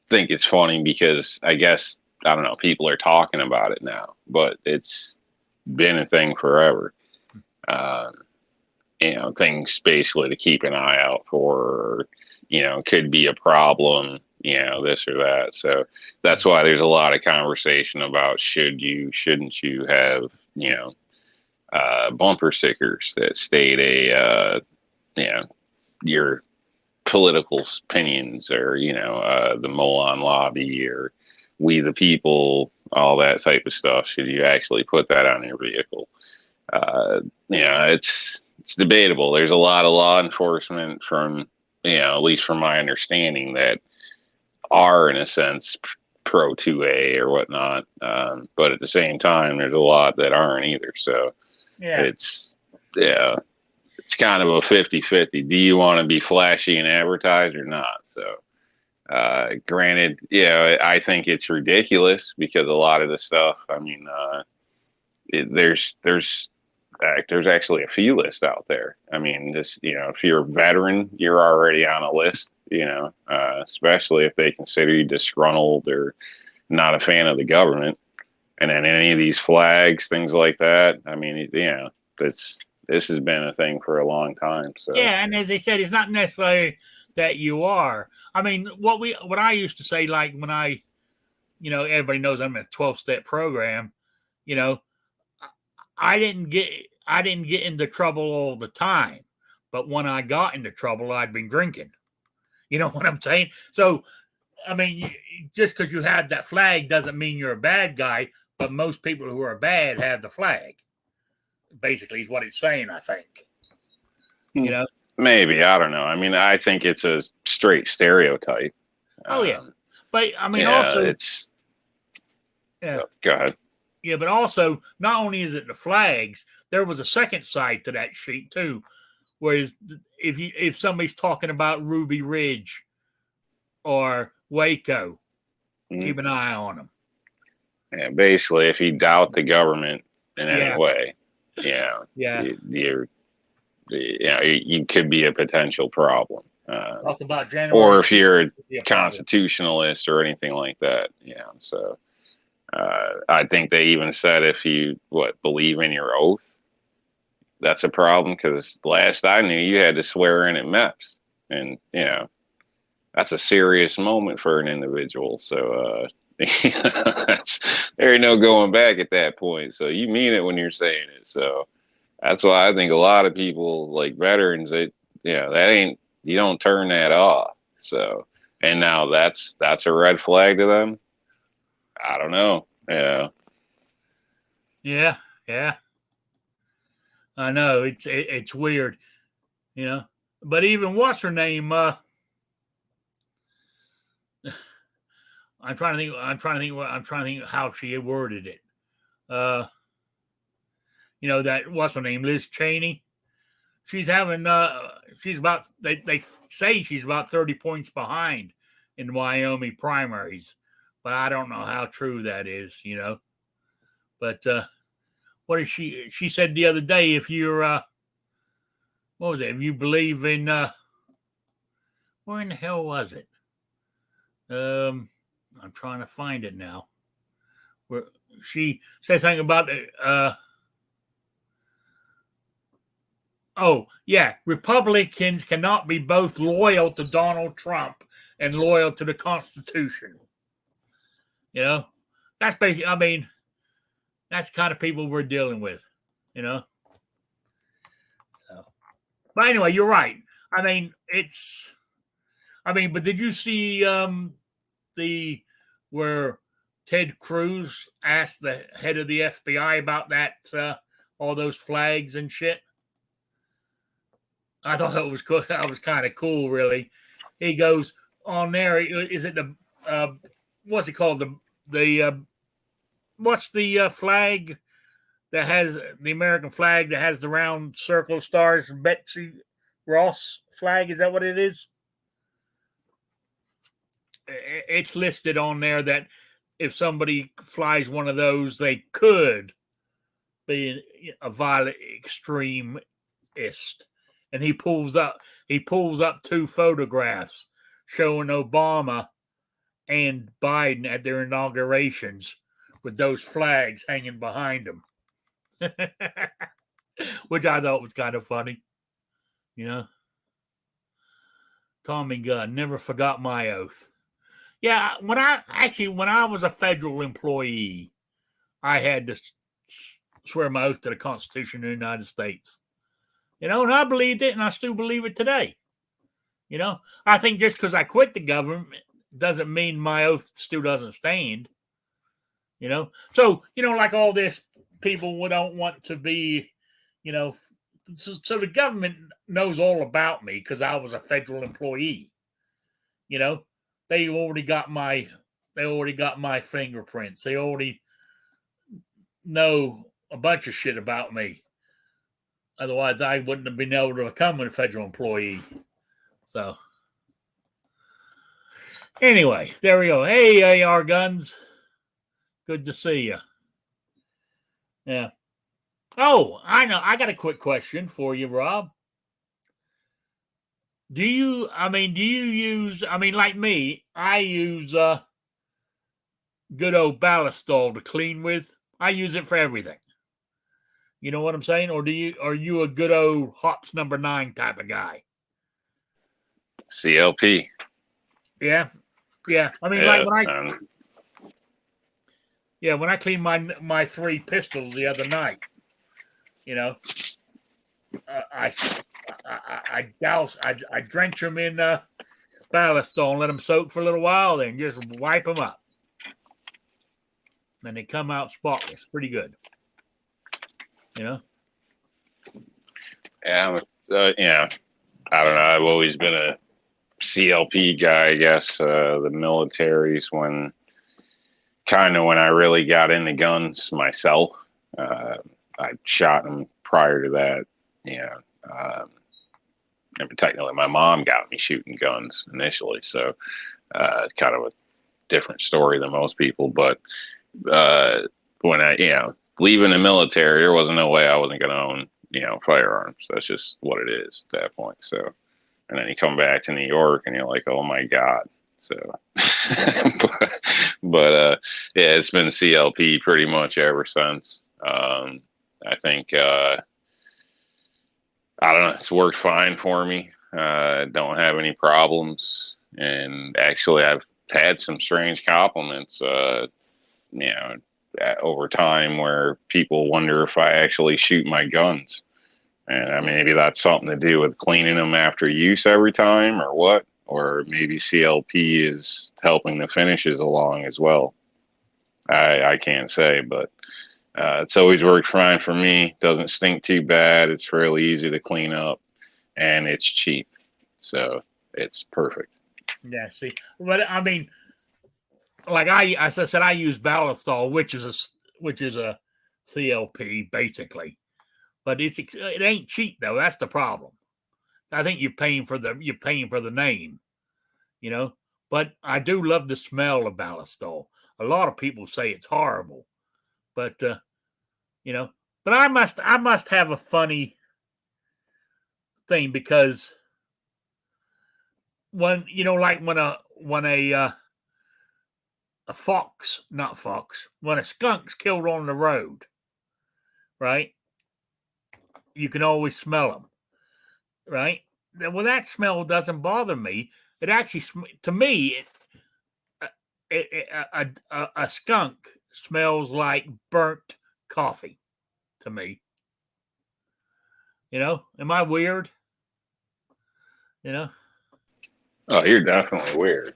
think it's funny because I guess, I don't know, people are talking about it now, but it's been a thing forever. Things basically to keep an eye out for, could be a problem, this or that. So that's why there's a lot of conversation about shouldn't you have, bumper stickers that state your political opinions, or, the Molon lobby, or we the people, all that type of stuff. Should you actually put that on your vehicle? It's debatable. There's a lot of law enforcement from, at least from my understanding, that are in a sense pro 2A or whatnot. But at the same time, there's a lot that aren't either. So it's kind of a 50-50. Do you want to be flashy and advertise or not? So, granted, I think it's ridiculous because a lot of the stuff, there's actually a fee list out there. If you're a veteran, you're already on a list, especially if they consider you disgruntled or not a fan of the government. And then any of these flags, things like that. This has been a thing for a long time. So yeah, and as they said, it's not necessarily that you are. What I used to say, like when I, everybody knows I'm in a 12-step program. I didn't get into trouble all the time, but when I got into trouble, I'd been drinking. You know what I'm saying? So, just because you have that flag doesn't mean you're a bad guy, but most people who are bad have the flag. basically is what it's saying, I think. Hmm. You know? Maybe. I don't know. I mean, I think it's a straight stereotype. Oh, yeah. But, I mean, yeah, also... it's... Yeah. Go ahead. Yeah, but also, not only is it the flags, there was a second side to that sheet, too. Whereas if somebody's talking about Ruby Ridge or Waco, keep an eye on them. Yeah, basically, if you doubt the government in any way, you could be a potential problem. Talk about January, or if you're a constitutionalist or anything like that. Yeah, so I think they even said if you believe in your oath, that's a problem, because last I knew you had to swear in at MEPS, and that's a serious moment for an individual. So there ain't no going back at that point. So you mean it when you're saying it. So that's why I think a lot of people, like veterans, that ain't, you don't turn that off. So, and now that's a red flag to them. I don't know. Yeah. I know it's weird, But even what's her name? I'm trying to think how she worded it. That what's her name? Liz Cheney. She's having she's about they say she's about 30 points behind in the Wyoming primaries, but I don't know how true that is, But what is she said the other day, if you're what was it? If you believe in where in the hell was it? I'm trying to find it now. Where she said something about Republicans cannot be both loyal to Donald Trump and loyal to the Constitution. That's basically, I mean, that's the kind of people we're dealing with, So. But anyway, you're right. I mean, but did you see where Ted Cruz asked the head of the FBI about that, all those flags and shit? I thought that was cool. That was kind of cool, really. He goes on there. Is it the what's it called? What's the flag that has the American flag that has the round circle stars? Betsy Ross flag. Is that what it is? It's listed on there that if somebody flies one of those, they could be a violent extremist. And he pulls up 2 photographs showing Obama and Biden at their inaugurations with those flags hanging behind them, which I thought was kind of funny. Tommy Gunn never forgot my oath. Yeah, when I was a federal employee, I had to swear my oath to the Constitution of the United States. And I believed it, and I still believe it today. I think just because I quit the government doesn't mean my oath still doesn't stand. So, like all this, people don't want to be, so the government knows all about me because I was a federal employee. They already got my fingerprints. They already know a bunch of shit about me. Otherwise, I wouldn't have been able to become a federal employee. So, anyway, there we go. Hey, AR Guns. Good to see you. Yeah. Oh, I know. I got a quick question for you, Rob. Do you use, like me, I use good old Ballistol to clean with. I use it for everything. You know what I'm saying? Or are you a good old Hops number 9 type of guy? CLP. Yeah. I mean, like when I cleaned my 3 pistols the other night, I drench them in Ballistol and let them soak for a little while, then just wipe them up, and they come out spotless, pretty good. Yeah, yeah. I don't know. I've always been a CLP guy, I guess. The military's when I really got into guns myself. I shot them prior to that. Yeah. And technically, my mom got me shooting guns initially, so it's kind of a different story than most people. But when leaving the military, there wasn't no way I wasn't going to own, firearms. That's just what it is at that point. So, and then you come back to New York and you're like, oh my God. So, but yeah, it's been CLP pretty much ever since. I think, I don't know, it's worked fine for me. Don't have any problems. And actually, I've had some strange compliments, over time where people wonder if I actually shoot my guns. And maybe that's something to do with cleaning them after use every time or what, or maybe CLP is helping the finishes along as well. I can't say, but it's always worked fine for me. Doesn't stink too bad. It's fairly easy to clean up and it's cheap. So it's perfect. Yeah, see, but I mean, like as I said, I use Ballistol, which is a CLP basically, but it ain't cheap though. That's the problem. I think you're paying for the name, But I do love the smell of Ballistol. A lot of people say it's horrible, but but I must have a funny thing because when a fox, not fox, when a skunk's killed on the road, right? You can always smell them, right? Well, that smell doesn't bother me. It actually, to me, a skunk smells like burnt coffee to me. Am I weird? Oh, you're definitely weird.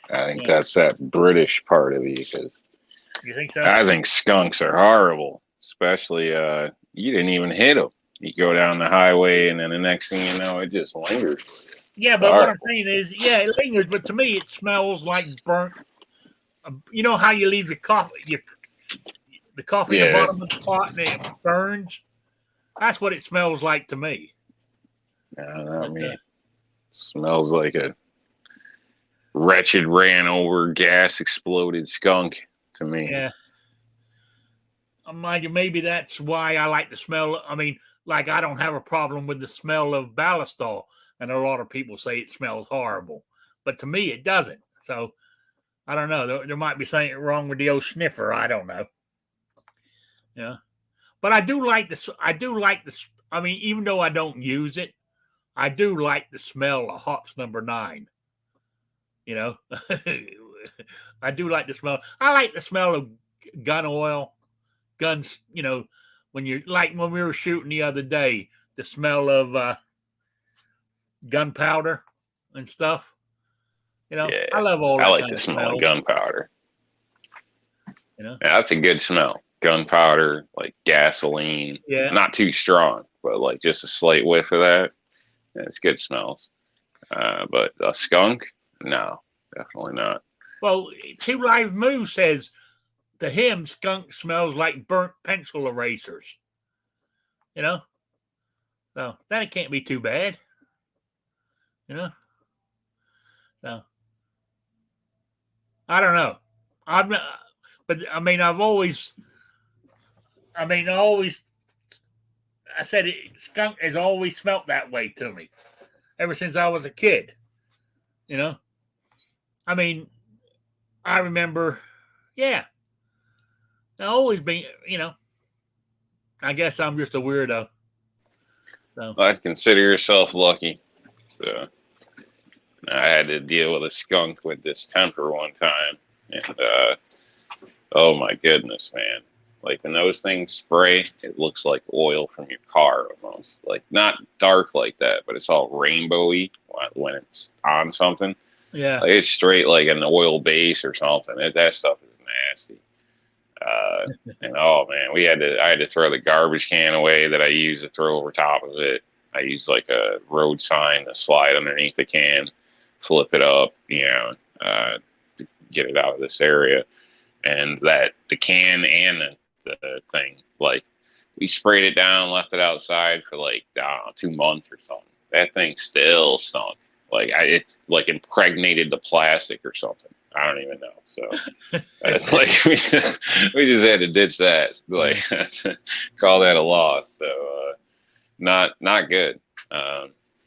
I think that's that British part of you. You think so? I think skunks are horrible, especially you didn't even hit them. You go down the highway, and then the next thing you know, it just lingers. Yeah, but what I'm saying is, it lingers. But to me, it smells like burnt. You know how you leave the coffee at the bottom of the pot and it burns? That's what it smells like to me. It smells like a wretched ran over gas exploded skunk to me. Yeah. Maybe that's why I like the smell. I mean, like I don't have a problem with the smell of Ballistol, and a lot of people say it smells horrible, but to me it doesn't. So I don't know. There might be something wrong with the old sniffer. I don't know. Yeah, but I do like this. I mean, even though I don't use it, I do like the smell of Hops Number 9. I do like the smell. I like the smell of gun oil, guns. When you're like when we were shooting the other day, the smell of gunpowder and stuff. I love all that. I like the smell of gunpowder. Yeah, that's a good smell. Gunpowder, like gasoline. Yeah. Not too strong, but like just a slight whiff of that. It's good smells. But a skunk, no, definitely not. Well, Two Live Moo says to him, skunk smells like burnt pencil erasers. So that can't be too bad. So I don't know. I'm not, but I mean, I said skunk has always smelt that way to me ever since I was a kid. I mean, I remember, I always been, I guess I'm just a weirdo. So I'd consider yourself lucky. So I had to deal with a skunk with distemper one time, and oh my goodness, man! Like when those things spray, it looks like oil from your car almost. Like not dark like that, but it's all rainbowy when it's on something. Yeah, like it's straight like an oil base or something. That stuff is nasty. And oh man, I had to throw the garbage can away that I used to throw over top of it. I used like a road sign to slide underneath the can, flip it up, to get it out of this area. And that the can and the thing, like we sprayed it down, left it outside for like, I don't know, 2 months or something. That thing still stunk. Like it's like impregnated the plastic or something. I don't even know. So it's like we just had to ditch that. Like call that a loss. So not good.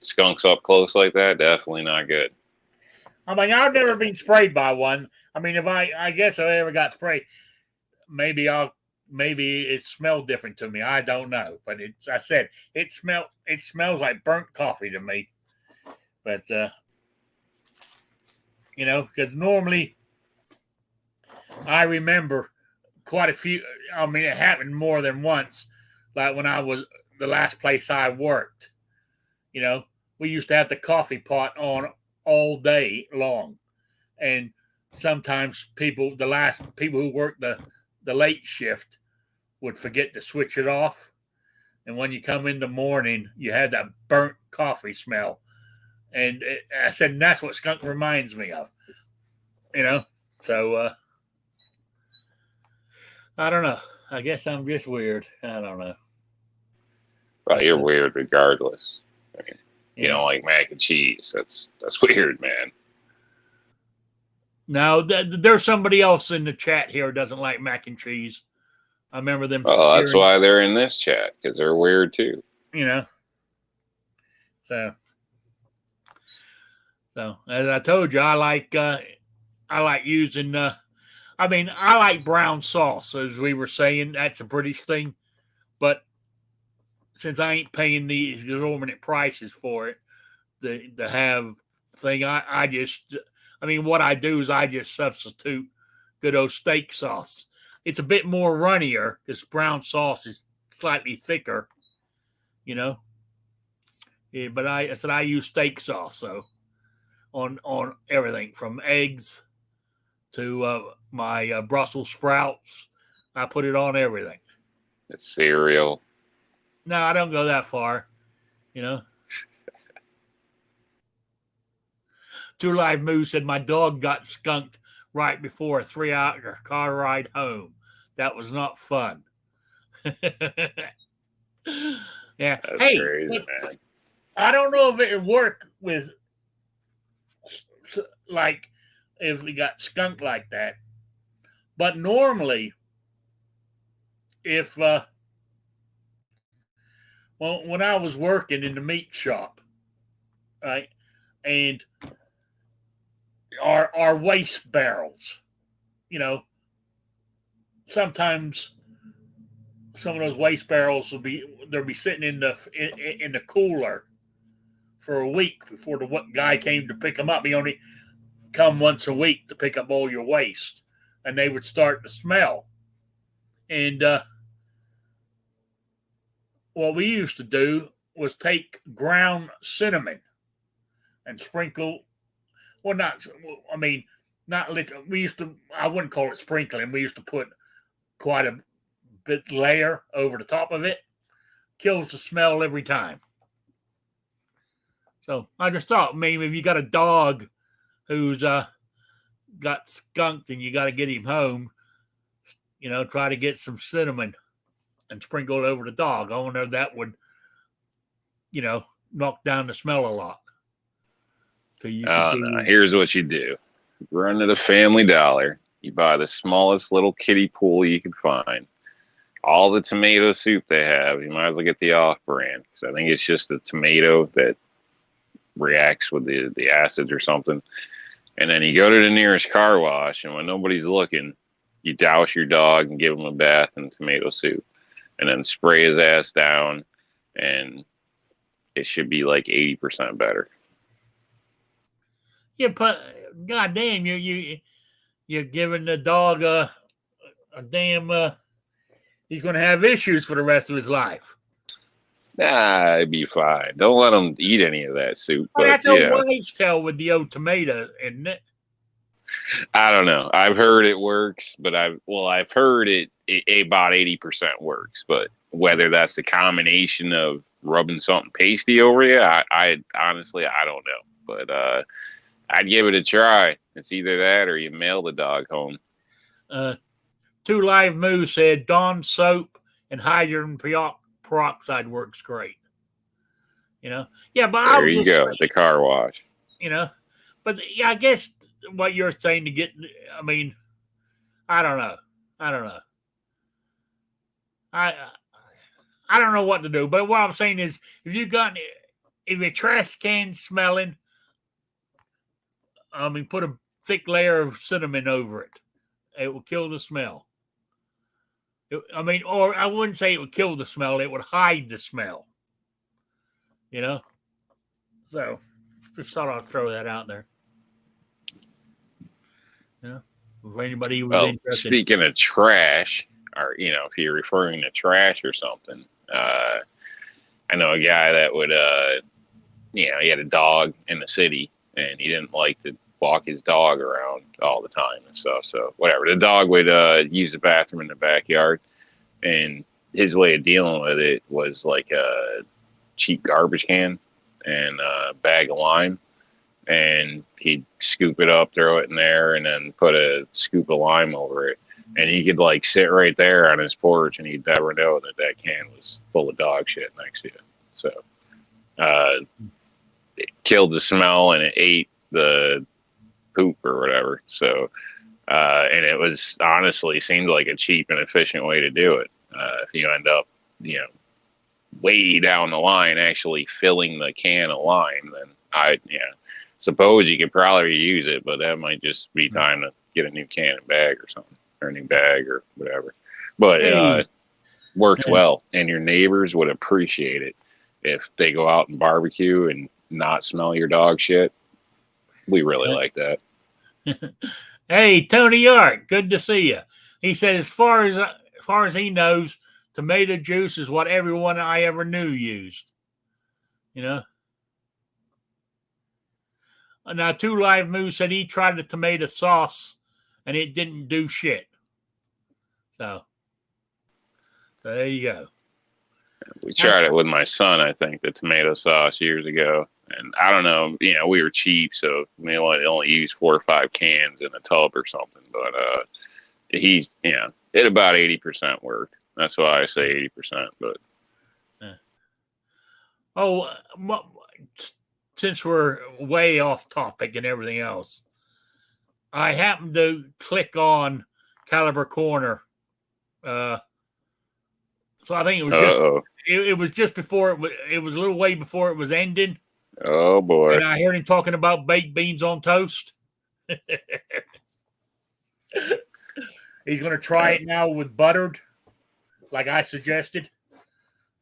Skunks up close like that, definitely not good. I mean, I've never been sprayed by one. I mean, I guess if I ever got sprayed, maybe it smelled different to me. I don't know, but it smells like burnt coffee to me. But because normally I remember quite a few. I mean, it happened more than once. Like when I was the last place I worked, we used to have the coffee pot on all day long, and sometimes the people who worked the late shift would forget to switch it off, and when you come in the morning, you had that burnt coffee smell. And I said, and that's what skunk reminds me of, So I don't know. I guess I'm just weird. I don't know. Well, you're weird regardless. I mean, you don't like mac and cheese. That's weird, man. No, there's somebody else in the chat here who doesn't like mac and cheese. I remember them. Oh, that's why they're in this chat, because they're weird too. So as I told you, I like using. I like brown sauce, as we were saying. That's a British thing, but since I ain't paying these exorbitant prices for it, to have thing, what I do is I just substitute good old steak sauce. It's a bit more runnier because brown sauce is slightly thicker, Yeah, but I use steak sauce, so on everything from eggs to my Brussels sprouts. I put it on everything. It's cereal. No, I don't go that far, Two Live Moo said my dog got skunked right before a 3-hour car ride home. That was not fun. Yeah. That's crazy, man. I don't know if it would work with, like, if we got skunked like that. But normally, if, when I was working in the meat shop, right, and our waste barrels, sometimes some of those waste barrels they'll be sitting in the cooler for a week before the guy came to pick them up. He only come once a week to pick up all your waste, and they would start to smell. And what we used to do was take ground cinnamon and sprinkle. Well, not liquid. I wouldn't call it sprinkling. We used to put quite a bit layer over the top of it. Kills the smell every time. So I just thought maybe if you got a dog who's got skunked and you got to get him home, try to get some cinnamon and sprinkle it over the dog. I wonder if that would, knock down the smell a lot. No. Here's what you do. Run to the Family Dollar. You buy the smallest little kiddie pool you can find. All the tomato soup they have, you might as well get the off-brand, because I think it's just a tomato that reacts with the acids or something. And then you go to the nearest car wash, and when nobody's looking, you douse your dog and give him a bath in tomato soup, and then spray his ass down, and it should be like 80% better. Yeah, but goddamn, you're giving the dog a damn. He's going to have issues for the rest of his life. Nah, it'd be fine. Don't let him eat any of that soup. Well, that's a wives' tale with the old tomato, isn't it? I don't know. I've heard it works, but I've heard it about 80% works, but whether that's a combination of rubbing something pasty over you, I honestly I don't know. But I'd give it a try. It's either that or you mail the dog home. Two Live Moo said Dawn soap and hydrogen peroxide works great. Yeah, but there you go, the car wash. But yeah, I guess what you're saying to get. I mean, I don't know. I don't know what to do. But what I'm saying is, if your trash can smelling, put a thick layer of cinnamon over it. It will kill the smell. Or I wouldn't say it would kill the smell. It would hide the smell. So just thought I'd throw that out there. If anybody was interested. Speaking of trash, or if you're referring to trash or something, I know a guy that would, he had a dog in the city, and he didn't like to walk his dog around all the time and stuff. So whatever, the dog would use the bathroom in the backyard, and his way of dealing with it was like a cheap garbage can and a bag of lime, and he'd scoop it up, throw it in there, and then put a scoop of lime over it. And he could like sit right there on his porch, and he'd never know that can was full of dog shit next to it. So it killed the smell, and it ate the poop or whatever. So and it was honestly seemed like a cheap and efficient way to do it. If you end up, way down the line actually filling the can of lime, then suppose you could probably use it, but that might just be time to get a new can and bag or something, or a new bag or whatever. But worked well, and your neighbors would appreciate it if they go out and barbecue and not smell your dog shit. We really like that. Hey, Tony York, good to see you. He said, as far as he knows, tomato juice is what everyone I ever knew used. Now, Two Live Moo said he tried the tomato sauce and it didn't do shit. So there you go. We tried it with my son, I think, the tomato sauce years ago. And I don't know, we were cheap, so we only used 4 or 5 cans in a tub or something. But it about 80% worked. That's why I say 80%. But since we're way off topic and everything else, I happened to click on Caliber Corner. So I think it was just before it was a little way before it was ending. Oh boy! And I heard him talking about baked beans on toast. He's going to try it now with buttered, like I suggested.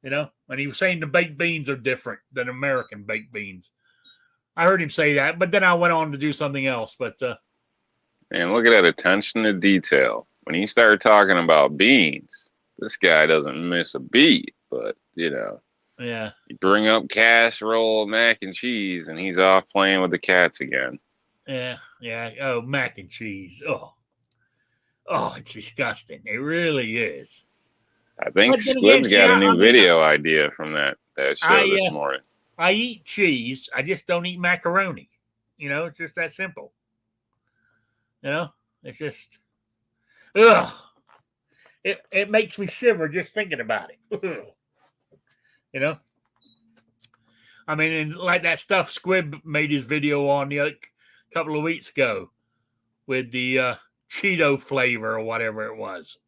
And he was saying the baked beans are different than American baked beans. I heard him say that, but then I went on to do something else. But man, look at that attention to detail. When he started talking about beans, this guy doesn't miss a beat. But yeah, you bring up casserole, mac and cheese, and he's off playing with the cats again. Yeah. Oh, mac and cheese. Oh, it's disgusting. It really is. I think Squib's got a new video idea from that show this morning. I eat cheese. I just don't eat macaroni. It's just that simple. It's just, ugh. It makes me shiver just thinking about it. And like that stuff Squib made his video on a couple of weeks ago with the Cheeto flavor or whatever it was.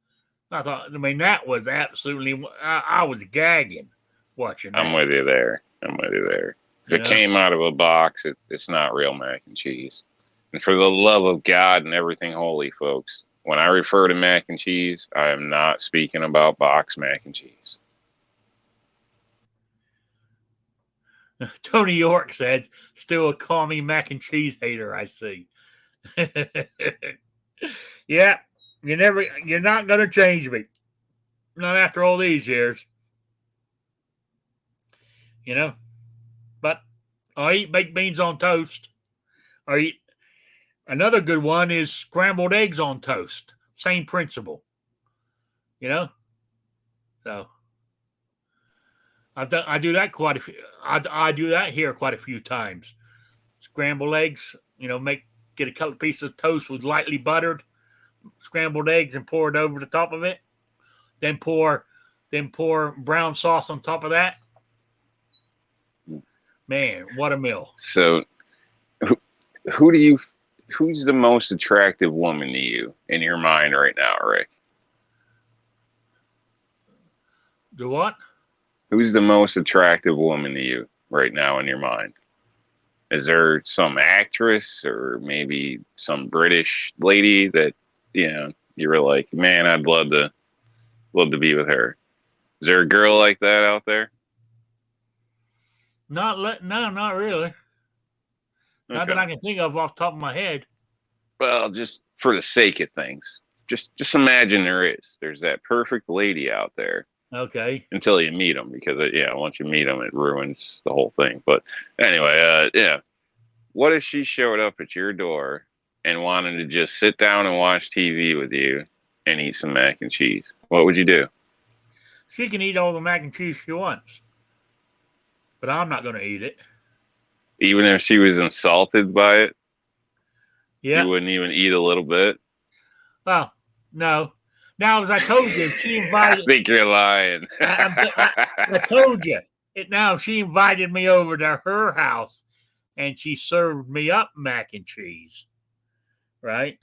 I thought, that was absolutely, I was gagging watching that. I'm with you there. If it came out of a box, it's not real mac and cheese. And for the love of God and everything holy, folks, when I refer to mac and cheese, I am not speaking about box mac and cheese. Tony York said, still a call me mac and cheese hater, I see. Yeah, you're not going to change me. Not after all these years. But I'll eat baked beans on toast. Another good one is scrambled eggs on toast. Same principle. So I do that quite a few. I do that here quite a few times. Scrambled eggs. Get a couple of pieces of toast with lightly buttered scrambled eggs and pour it over the top of it. Then pour brown sauce on top of that. Man, what a meal! So, who's the most attractive woman to you in your mind right now, Rick? Do what? Who's the most attractive woman to you right now in your mind? Is there some actress or maybe some British lady that you were like, man, I'd love to be with her? Is there a girl like that out there? No, not really. Okay. Not that I can think of off the top of my head. Well, just for the sake of things, just imagine there's that perfect lady out there. Okay. Until you meet them, because once you meet them, it ruins the whole thing. But anyway, what if she showed up at your door and wanted to just sit down and watch TV with you and eat some mac and cheese? What would you do? She can eat all the mac and cheese she wants, but I'm not going to eat it. Even if she was insulted by it? Yeah. You wouldn't even eat a little bit? Well, no. Now, as I told you, she invited. I think you're lying. I told you. Now, she invited me over to her house, and she served me up mac and cheese. Right?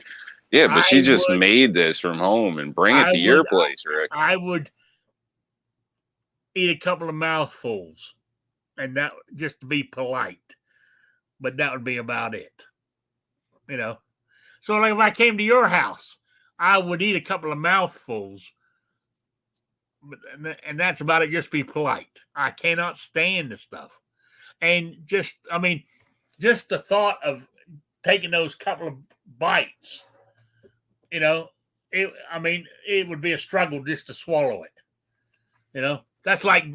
Yeah, but she just made this from home and bring it to your place, Rick. I would eat a couple of mouthfuls, and that just to be polite. But that would be about it. So, like, if I came to your house, I would eat a couple of mouthfuls, and that's about it. Just be polite. I cannot stand the stuff. And just the thought of taking those couple of bites, it would be a struggle just to swallow it. That's like,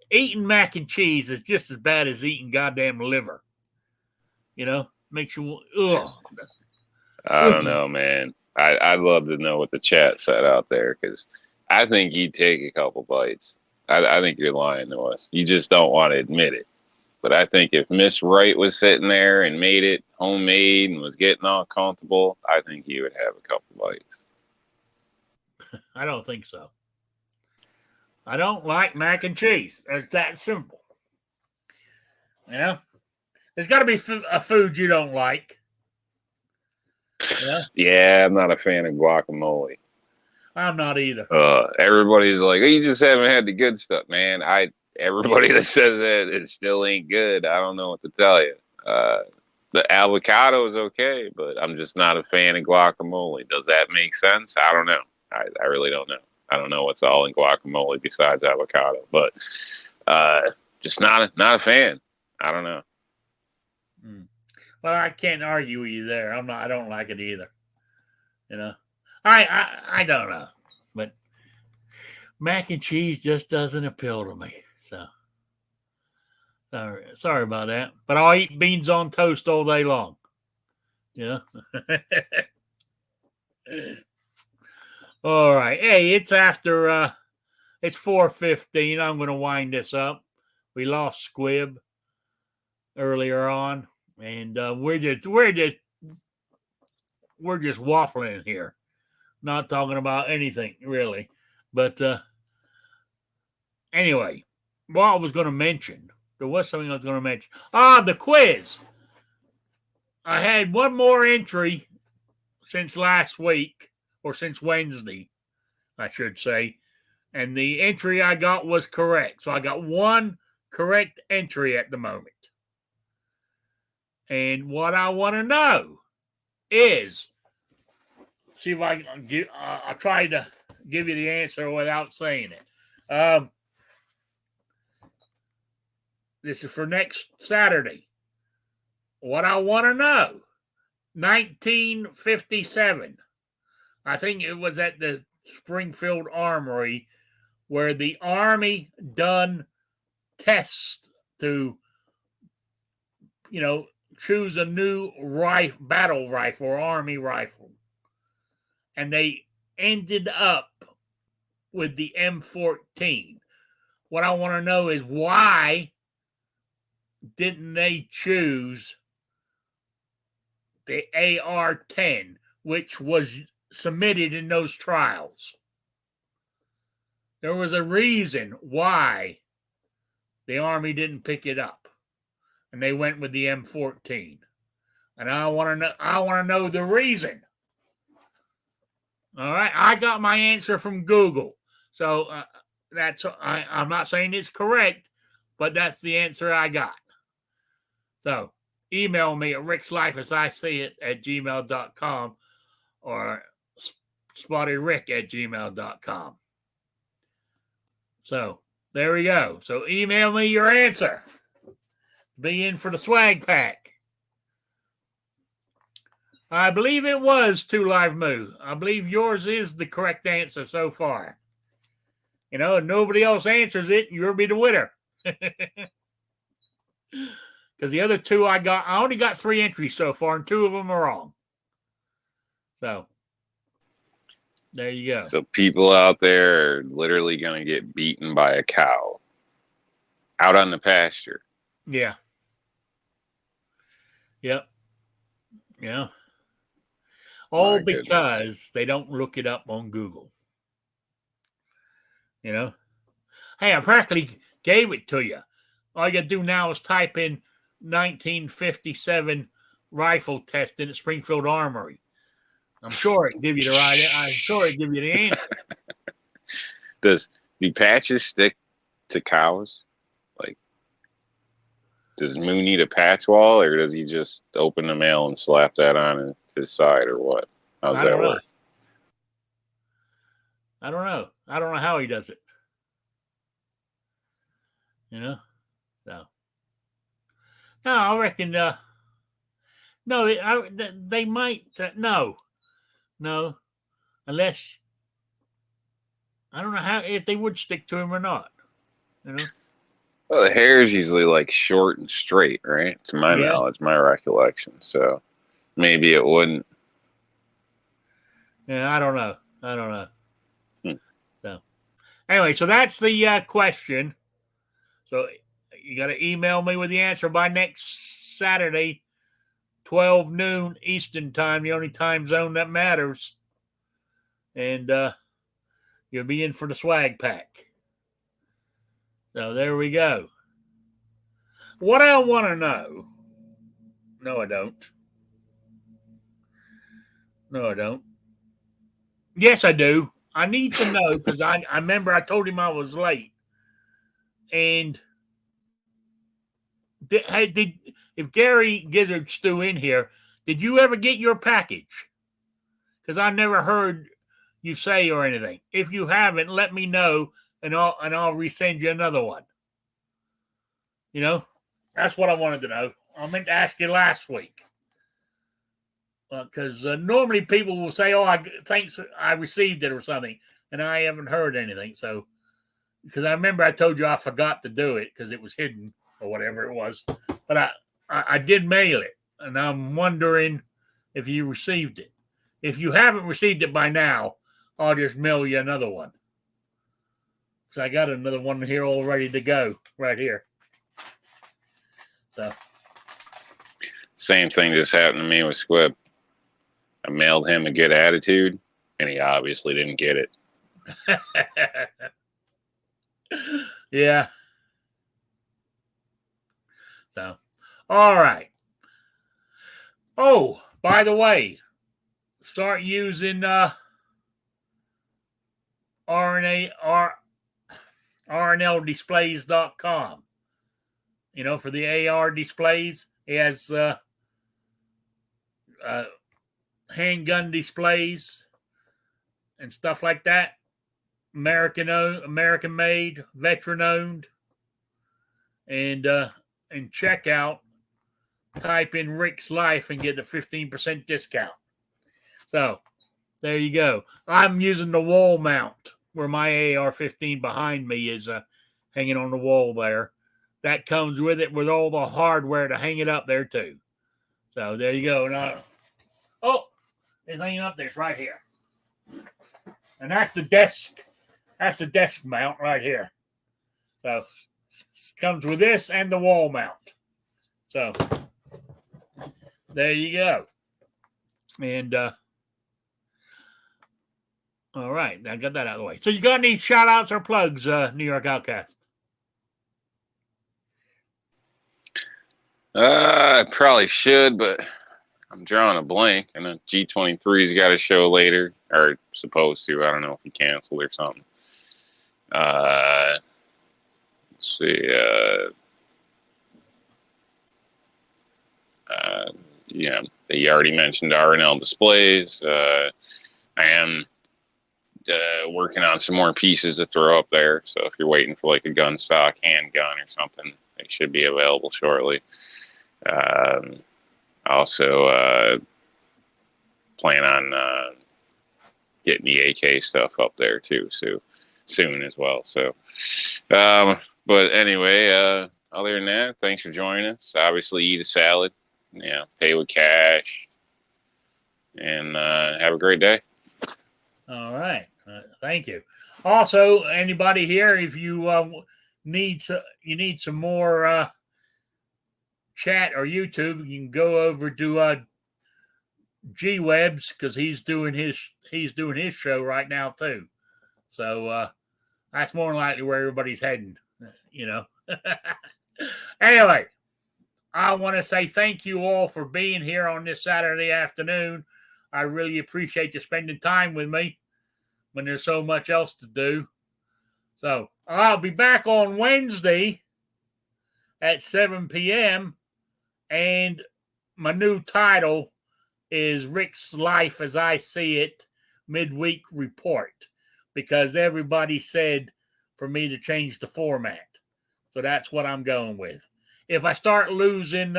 eating mac and cheese is just as bad as eating goddamn liver. Makes you, ugh. I don't know, man. I'd love to know what the chat said out there, because I think you'd take a couple bites. I think you're lying to us. You just don't want to admit it. But I think if Miss Wright was sitting there and made it homemade and was getting all comfortable, I think you would have a couple bites. I don't think so. I don't like mac and cheese. It's that simple. There's got to be a food you don't like. Yeah, I'm not a fan of guacamole. I'm not either. Everybody's like, oh, you just haven't had the good stuff, man. Everybody that says that, it still ain't good. I don't know what to tell you. The avocado is okay, but I'm just not a fan of guacamole. Does that make sense? I don't know. I really don't know. I don't know what's all in guacamole besides avocado, but just not a fan. I don't know. Well, I can't argue with you there. I don't like it either. I don't know, but mac and cheese just doesn't appeal to me. So sorry about that. But I'll eat beans on toast all day long. All right. Hey, it's after it's 4:15. I'm going to wind this up. We lost Squib earlier on. And we're just waffling here, not talking about anything really. But anyway, what I was going to mention, there was something I was going to mention. The quiz. I had one more entry since last week, or since Wednesday, I should say, and the entry I got was correct. So I got one correct entry at the moment. And what I want to know is, see if I can I'll try to give you the answer without saying it. This is for next Saturday. What I want to know, 1957, I think it was at the Springfield Armory where the Army done tests to, choose a new battle rifle or army rifle. And they ended up with the M14. What I want to know is why didn't they choose the AR-10, which was submitted in those trials? There was a reason why the Army didn't pick it up, and they went with the M14. And I want to know. I want to know the reason. All right, I got my answer from Google, so that's. I'm not saying it's correct, but that's the answer I got. So email me at rickslifeasiseeit@gmail.com or spottyrick@gmail.com. So there we go. So email me your answer. Be in for the swag pack. I believe it was 2 Live Moo. I believe yours is the correct answer so far. You know, if nobody else answers it, you'll be the winner. Because the other 2 I only got 3 entries so far, and 2 of them are wrong. So there you go. So people out there are literally going to get beaten by a cow out on the pasture. Yeah. Yep. Yeah. All because they don't look it up on Google. You know? Hey, I practically gave it to you. All you got to do now is type in 1957 rifle test in the Springfield Armory. I'm sure it give you the right. I'm sure it give you the answer. Do patches stick to cows? Like, does Moo need a patch wall, or does he just open the mail and slap that on his side, or what? How's that work? I don't know. I don't know how he does it. You know, so no, I reckon. No, they might. No, unless I don't know how if they would stick to him or not. You know. Well, the hair is usually like short and straight, right? To my knowledge, my recollection. So maybe it wouldn't. Yeah, I don't know. So anyway, so that's the question. So you got to email me with the answer by next Saturday, 12 noon Eastern time, the only time zone that matters. And you'll be in for the swag pack. So there we go. What I want to know. No, I don't. Yes, I do. I need to know because I remember I told him I was late. And if Gary Gizzard's still in here, did you ever get your package? Because I never heard you say or anything. If you haven't, let me know, and I'll resend you another one. You know, that's what I wanted to know. I meant to ask you last week. Because normally people will say, "Oh, thanks, I received it" or something, and I haven't heard anything. So, because I remember I told you I forgot to do it because it was hidden or whatever it was, but I did mail it, and I'm wondering if you received it. If you haven't received it by now, I'll just mail you another one. So I got another one here all ready to go right here. So, same thing just happened to me with Squib. I mailed him a good attitude, and he obviously didn't get it. Yeah. So, all right. Oh, by the way, start using RNLdisplays.com. You know, for the AR displays, it has handgun displays and stuff like that. American owned, American made, veteran owned. And checkout, type in Rick's Life and get a 15% discount. So there you go. I'm using the wall mount where my AR-15 behind me is hanging on the wall there. That comes with it with all the hardware to hang it up there too. So there you go. Now, oh, it ain't up there. It's right here. And that's the desk. That's the desk mount right here. So comes with this and the wall mount. So there you go. And all right, I got that out of the way. So you got any shout outs or plugs, New York Outcast? I probably should, but I'm drawing a blank. And then G23's got a show later, or supposed to. I don't know if he canceled or something. Let's see. Yeah, you already mentioned R&L Displays. I am working on some more pieces to throw up there. So if you're waiting for like a gun stock handgun or something, they should be available shortly. Also, plan on getting the AK stuff up there too, so soon as well. So, but anyway, other than that, thanks for joining us. Obviously, eat a salad, pay with cash, and have a great day. All right, thank you. Also, anybody here, if you need some more chat or YouTube, you can go over to G Webs because he's doing his show right now too. So that's more than likely where everybody's heading, Anyway, I want to say thank you all for being here on this Saturday afternoon. I really appreciate you spending time with me when there's so much else to do. So I'll be back on Wednesday at 7 p.m. And my new title is Rick's Life as I See It Midweek Report, because everybody said for me to change the format. So that's what I'm going with. If I start losing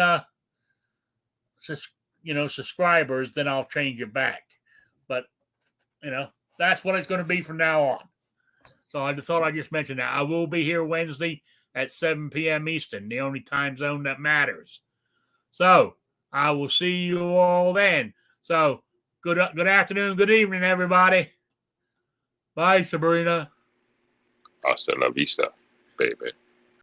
subscribers, then I'll change it back. But that's what it's going to be from now on. So I thought I'd just mention that. I will be here Wednesday at 7 p.m. Eastern, the only time zone that matters. So I will see you all then. So good afternoon, good evening, everybody. Bye, Sabrina. Hasta la vista, baby.